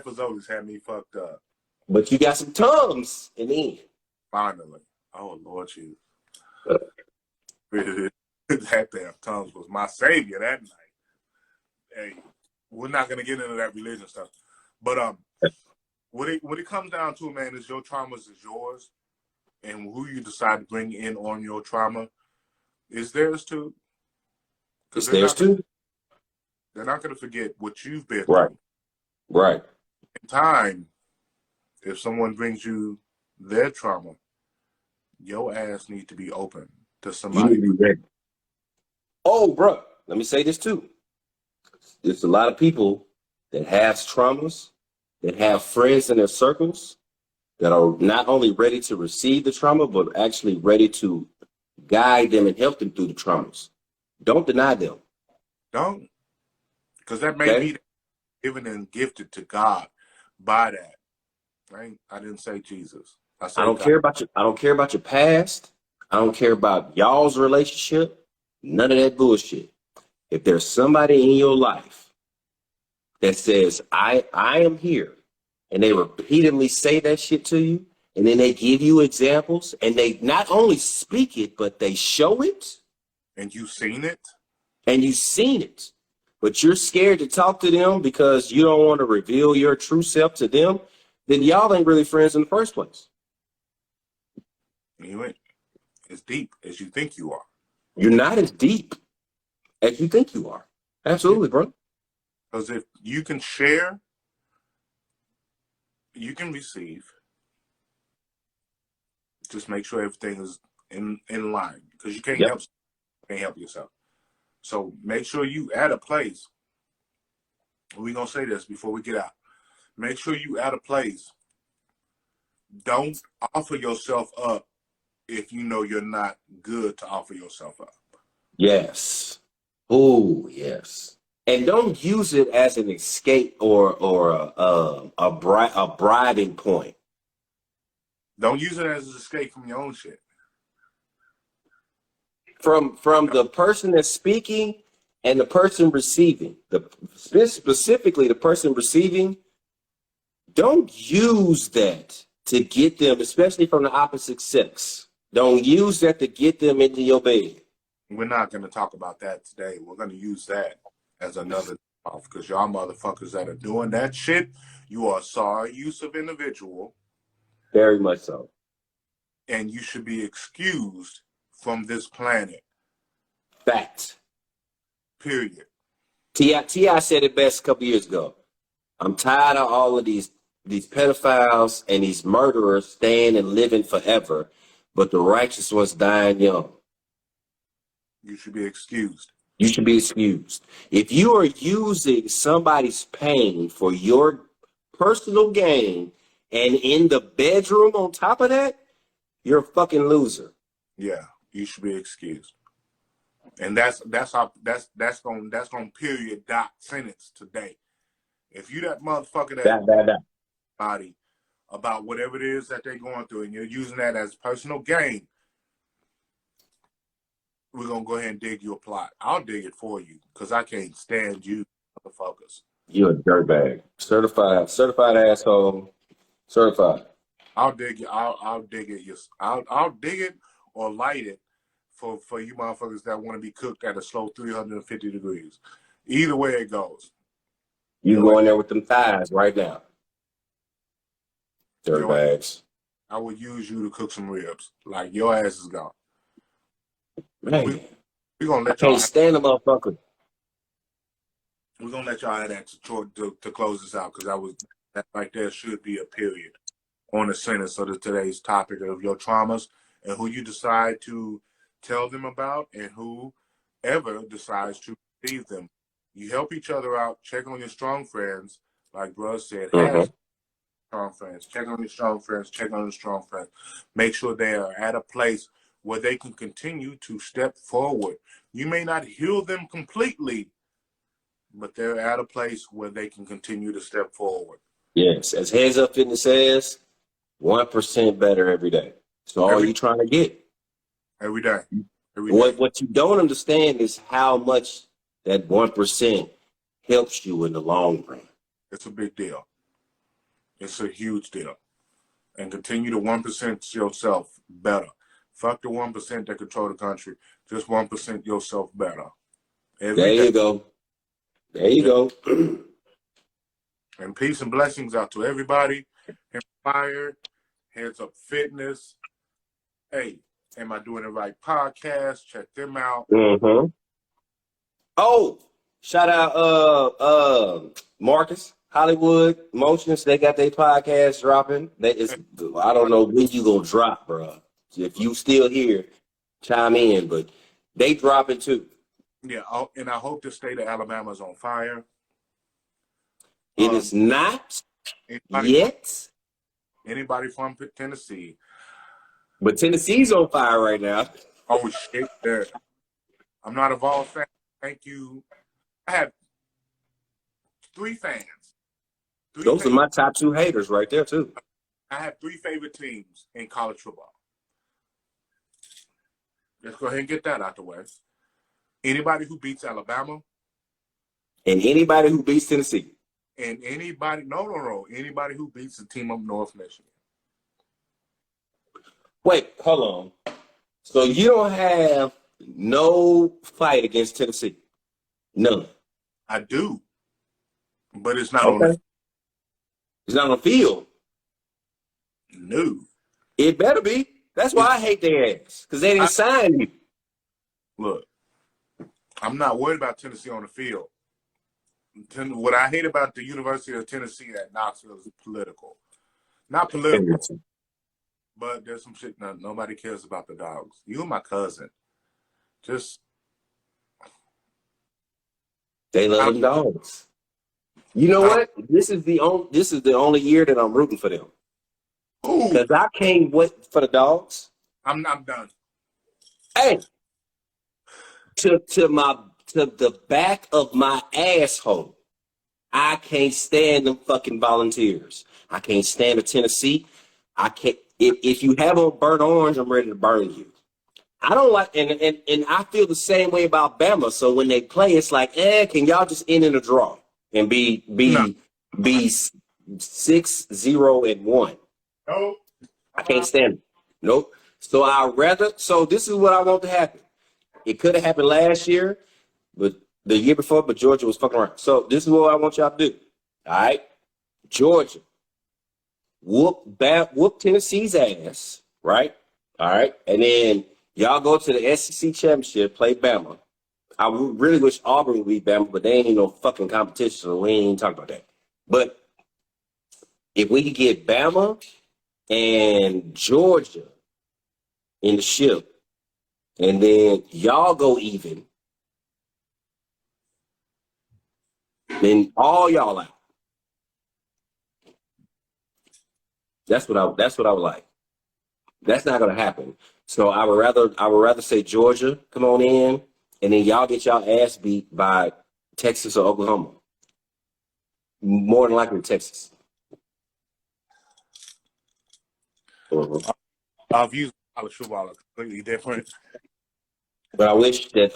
Fazoli's had me fucked up. But you got some tongues in the end. Finally. Oh Lord Jesus. That damn tongues was my savior that night. Hey, we're not gonna get into that religion stuff. But when it comes down to it, man, is your traumas is yours. And who you decide to bring in on your trauma is theirs too. It's theirs too. They're not gonna forget what you've been Right. through. Right. In time, if someone brings you their trauma, your ass needs to be open to You somebody. need to be ready. Oh, bro, let me say this too. There's a lot of people that have traumas, that have friends in their circles that are not only ready to receive the trauma, but actually ready to guide them and help them through the traumas. Don't deny them. Don't. Because that may be given and gifted to God by that. Right? I didn't say Jesus. I don't care about your I don't care about your past. I don't care about y'all's relationship. None of that bullshit. If there's somebody in your life that says, I am here, and they repeatedly say that shit to you, and then they give you examples, and they not only speak it, but they show it. And you've seen it. And you've seen it. But you're scared to talk to them because you don't want to reveal your true self to them, then y'all ain't really friends in the first place. You ain't as deep as you think you are. You're not as deep as you think you are. Absolutely, bro. Because if you can share, you can receive. Just make sure everything is in line. Because you can't help yourself. So make sure you at a place. We're gonna say this before we get out. Make sure you at a place. Don't offer yourself up if you know you're not good to offer yourself up. Yes. Oh, yes. And don't use it as an escape or a bribing point. Don't use it as an escape from your own shit. From the person that's speaking and the person receiving, specifically the person receiving, don't use that to get them, especially from the opposite sex. Don't use that to get them into your bed. We're not going to talk about that today. We're going to use that as another off because y'all motherfuckers that are doing that shit, you are a sorry use of individual. Very much so. And you should be excused from this planet. Fact. Period. T.I. said it best a couple years ago. I'm tired of all of these pedophiles and these murderers staying and living forever, but the righteous ones dying young. You should be excused. You should be excused. If you are using somebody's pain for your personal gain and in the bedroom on top of that, you're a fucking loser. Yeah, you should be excused. And that's gonna period dot sentence today. If you that motherfucker that body about whatever it is that they're going through and you're using that as personal gain, we're gonna go ahead and dig you a plot. I'll dig it for you because I can't stand you motherfuckers. You're a dirtbag. Certified asshole. Certified. I'll dig it. I'll dig it. Yes, I'll dig it or light it for you motherfuckers that want to be cooked at a slow 350 degrees. Either way it goes. You go in there with them thighs right now. Dirtbags. I would use you to cook some ribs. Like your ass is gone. Man, We're gonna I let y'all. can't stand the motherfucker. We're gonna let y'all have that to close this out because that right there should be a period on the sentence of today's topic of your traumas and who you decide to tell them about and whoever decides to receive them. You help each other out. Check on your strong friends, like Bruh said. Have strong friends. Check on your strong friends. Check on your strong friends. Make sure they are at a place where they can continue to step forward. You may not heal them completely, but they're at a place where they can continue to step forward. Yes, as Heads Up Fitness says, 1% better every day. So all you trying to get. Every day. Every day. What you don't understand is how much that 1% helps you in the long run. It's a big deal. It's a huge deal. And continue to 1% yourself better. Fuck the 1% that control the country. Just 1% yourself better. Every There day. you go. There you go. And peace and blessings out to everybody. Inspired, Heads Up Fitness. Hey, Am I Doing It Right podcast? Check them out. Mm-hmm. Oh, shout out Marcus Hollywood Motions. They got their podcast dropping. I don't know when you gonna drop, bro. If you still here, chime in. But they dropping too. Yeah, and I hope the state of Alabama is on fire. It is not yet. Anybody from Tennessee? But Tennessee's on fire right now. Oh shit! There. I'm not a Vols fan. Thank you. I have 3 fans. Those are my top 2 haters right there too. I have 3 favorite teams in college football. Let's go ahead and get that out the way. Anybody who beats Alabama. And anybody who beats Tennessee. And anybody, no. Anybody who beats the team up North Michigan. Wait, hold on. So you don't have no fight against Tennessee? None. I do. But it's not Okay. on It's not on the field. No. It better be. That's why I hate their ass. Because they didn't sign you. Look, I'm not worried about Tennessee on the field. What I hate about the University of Tennessee at Knoxville is political. Not political, but there's some shit nobody cares about the dogs. You and my cousin. They love them dogs. You know what? This is the only year that I'm rooting for them. Because I can't wait for the dogs. I'm done. Hey, to the back of my asshole, I can't stand them fucking Volunteers. I can't stand the Tennessee. I can't. If you have on burnt orange, I'm ready to burn you. I don't like, and I feel the same way about Bama. So when they play, it's like, can y'all just end in a draw and be 6-0-1? No. I can't stand it. Nope. So this is what I want to happen. It could have happened last year, but the year before, but Georgia was fucking around. So this is what I want y'all to do. All right? Georgia, whoop Tennessee's ass, right? All right? And then y'all go to the SEC championship, play Bama. I really wish Auburn would beat Bama, but they ain't no fucking competition, so we ain't even talking about that. But if we could get Bama and Georgia in the ship, and then y'all go even, then all y'all out. That's what I would like. That's not gonna happen. So I would rather say Georgia come on in, and then y'all get y'all ass beat by Texas or Oklahoma. More than likely Texas. Our views on college football are completely different. But I wish that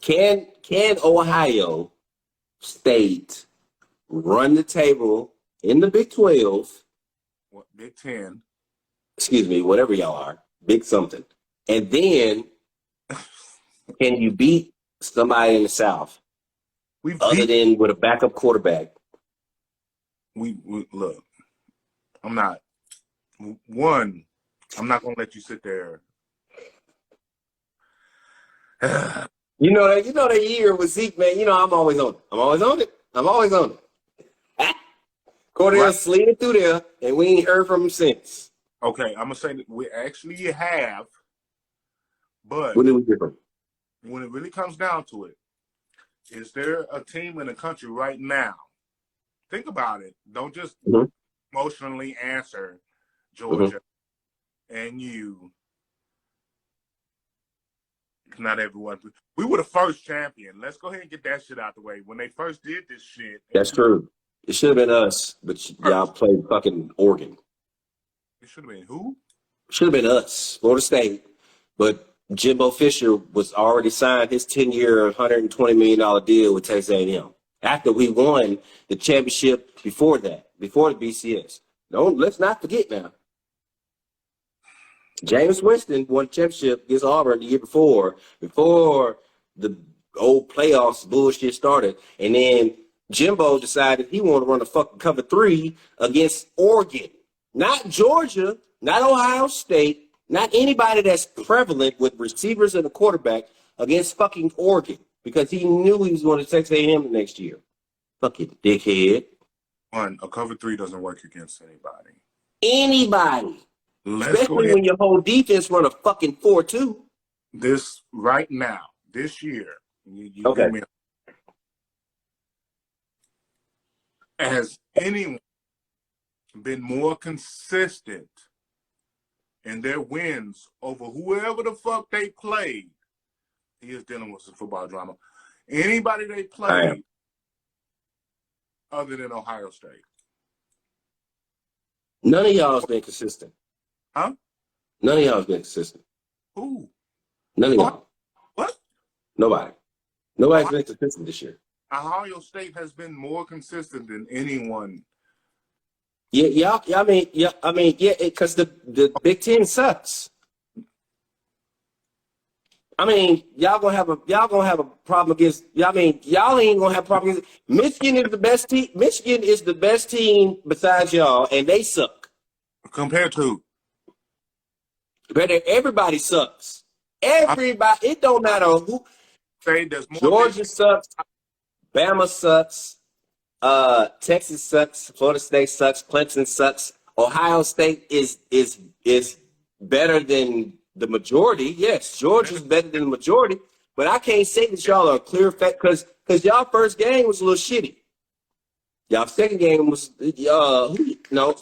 can Ohio State run the table in the Big 12, What, Big 10. excuse me, whatever y'all are, big something. And then can you beat somebody in the South other than with a backup quarterback? We look. I'm not gonna let you sit there. You know that year with Zeke, man. You know I'm always on it. Cordell slid through there, and we ain't heard from him since. Okay, I'm gonna say that we actually have, but When did we hear from him? when it really comes down to it, is there a team in the country right now? Think about it. Don't just emotionally answer Georgia and you. Not everyone. We were the first champion. Let's go ahead and get that shit out the way. When they first did this shit. That's true. It should have been us, but y'all played fucking Oregon. It should have been who? Should have been us, Florida State. But Jimbo Fisher was already signed his 10-year, $120 million deal with Texas A&M. After we won the championship before that, before the BCS. Let's not forget now. James Winston won the championship against Auburn the year before the old playoffs bullshit started. And then Jimbo decided he wanted to run a fucking cover 3 against Oregon. Not Georgia, not Ohio State, not anybody that's prevalent with receivers and a quarterback against fucking Oregon because he knew he was going to Texas A&M the next year. Fucking dickhead. One, a cover 3 doesn't work against anybody. Anybody. Let's Especially when your whole defense run a fucking 4-2. This right now, this year. You okay. Give me has anyone been more consistent in their wins over whoever the fuck they played? He is dealing with some football drama. Anybody they played other than Ohio State? None of y'all has been consistent. Huh? None of y'all has been consistent. Who? None of y'all. What? Nobody. Nobody's been consistent this year. Ohio State has been more consistent than anyone. Yeah, because the Big Ten sucks. I mean, y'all gonna have a problem against. Y'all ain't gonna have a problem against. Michigan is the best team. Michigan is the best team besides y'all, and they suck. Compared to? Everybody sucks. Everybody. It don't matter who. Say there's more. Georgia sucks. Bama sucks. Texas sucks. Florida State sucks. Clemson sucks. Ohio State is better than the majority. Yes, Georgia's better than the majority. But I can't say that y'all are a clear fact because y'all first game was a little shitty. Y'all second game was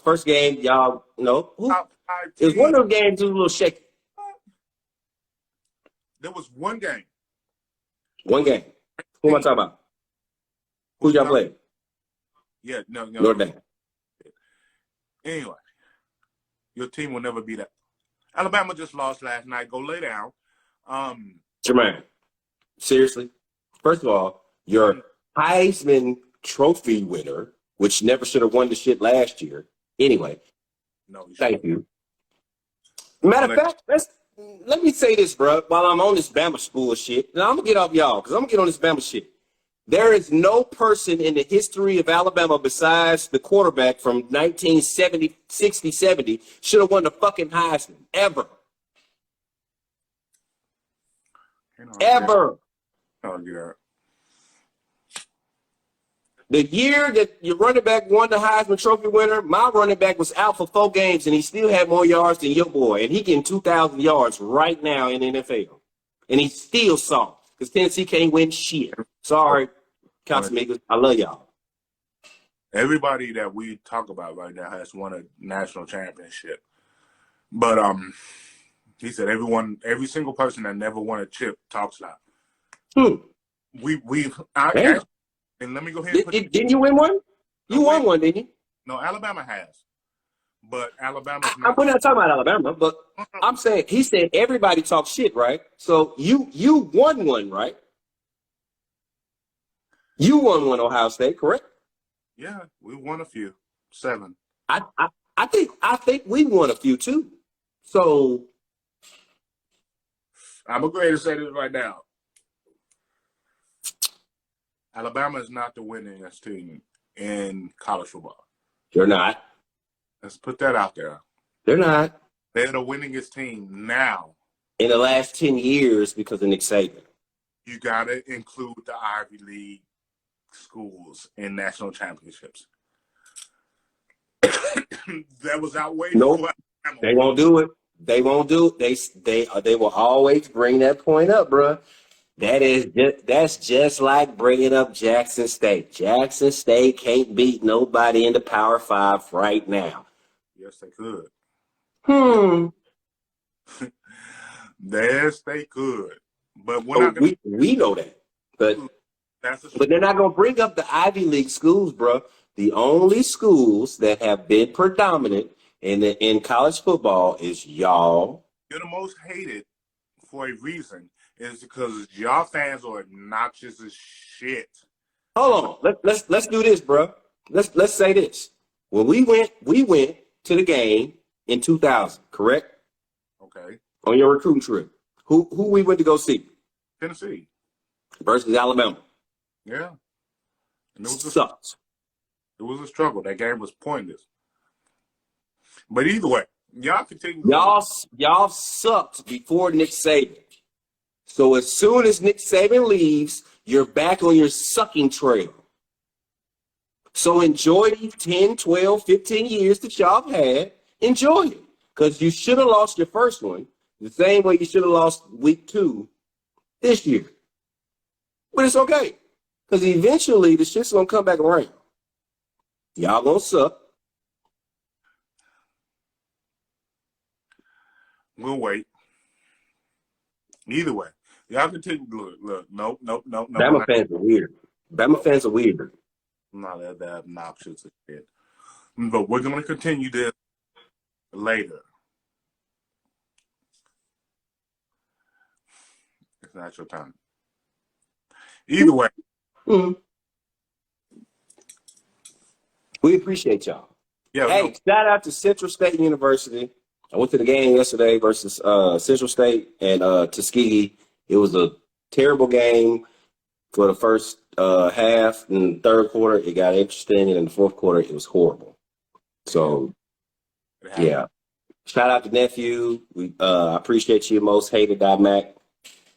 first game y'all it was one of those games that was a little shaky. There was one game. One game. Who am I talking about? Who y'all play? Yeah, no. Notre Dame. Anyway, your team will never be that. Alabama just lost last night. Go lay down. Jermaine, seriously? First of all, your Heisman Trophy winner, which never should have won the shit last year. Anyway, thank you. Matter of fact, let me say this, bro, while I'm on this Bama bullshit. Now, I'm going to get off y'all because I'm going to get on this Bama shit. There is no person in the history of Alabama besides the quarterback from 1970, 60, 70 should have won the fucking Heisman. Ever. Ever. The year that your running back won the Heisman Trophy winner, my running back was out for 4 games, and he still had more yards than your boy. And he getting 2,000 yards right now in the NFL. And he's still soft because Tennessee can't win shit. Sorry, Casamigos. I love y'all. Everybody that we talk about right now has won a national championship. But he said every single person that never won a chip talks loud. And let me go ahead and didn't you win one? You won one, didn't you? No, Alabama has. but Alabama's not. We're not talking about Alabama, but I'm saying he said everybody talks shit, right? So you won one, right? You won one, Ohio State, correct? Yeah, we won a few. 7. I think we won a few too. So I'm going to say this right now. Alabama is not the winningest team in college football. they're not. Let's put that out there. They're not. They're the winningest team now. In the last 10 years because of Nick Saban. You got to include the Ivy League schools in national championships. That was outweighed. Nope. They won't do it. They won't do it. They will always bring that point up, bro. That's just like bringing up Jackson State. Jackson State can't beat nobody in the Power 5 right now. Yes, they could. Yes, they could. But we're not gonna, we know that. But they're not going to bring up the Ivy League schools, bro. The only schools that have been predominant in college football is y'all. You're the most hated for a reason. Is because y'all fans are obnoxious as shit. Hold on. Let's do this, bro. Let's say this. When we went to the game in 2000, correct? Okay. On your recruiting trip. Who we went to go see? Tennessee. Versus Alabama. Yeah. And Sucks. It was a struggle. That game was pointless. But either way, y'all continue. Y'all sucked before Nick Saban. So as soon as Nick Saban leaves, you're back on your sucking trail. So enjoy these 10, 12, 15 years that y'all have had. Enjoy it. Because you should have lost your first one the same way you should have lost week 2 this year. But it's okay. Because eventually the shit's going to come back around. Y'all going to suck. We'll wait. Either way. Y'all continue. Look. Nope. Bama fans are weird. Bama fans are weird. I'm not that obnoxious as shit. But we're going to continue this later. It's not your time. Either way. Mm-hmm. We appreciate y'all. Yeah. Hey, shout out to Central State University. I went to the game yesterday versus Central State and Tuskegee. It was a terrible game for the first half. In the third quarter, it got interesting. And in the fourth quarter, it was horrible. So, yeah. Shout out to Nephew. We appreciate you, most hated guy, Mac.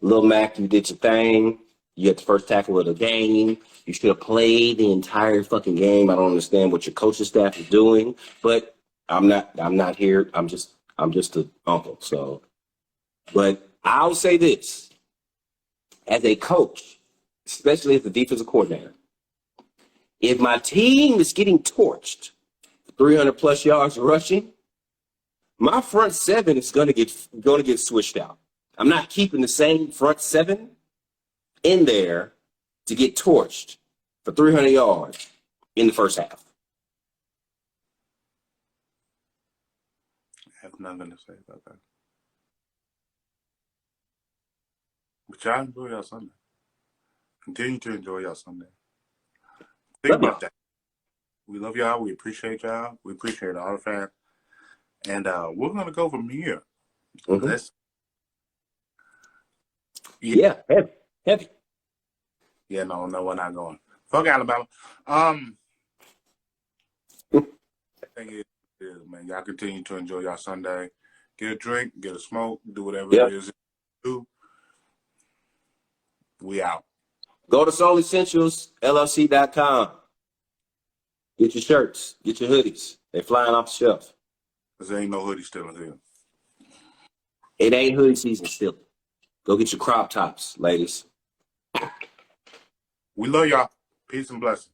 Lil Mac, you did your thing. You had the first tackle of the game. You should have played the entire fucking game. I don't understand what your coaching staff is doing, but I'm not here. I'm just an uncle. So, but I'll say this. As a coach, especially as the defensive coordinator, if my team is getting torched, 300 plus yards rushing, my front 7 is going to get switched out. I'm not keeping the same front 7 in there to get torched for 300 yards in the first half. I have nothing to say about that. But y'all enjoy y'all Sunday. Continue to enjoy y'all Sunday. Think about that. We love y'all. We appreciate y'all. We appreciate all the fans. And we're going to go from here. Mm-hmm. Heavy. Yeah, no, we're not going. Fuck Alabama. Thing is, man, y'all continue to enjoy y'all Sunday. Get a drink, get a smoke, do whatever it is you do. We out. Go to SoulEssentialsLLC.com. Get your shirts, get your hoodies. They flying off the shelf. Because there ain't no hoodie still in here. It ain't hoodie season still. Go get your crop tops, ladies. We love y'all. Peace and blessings.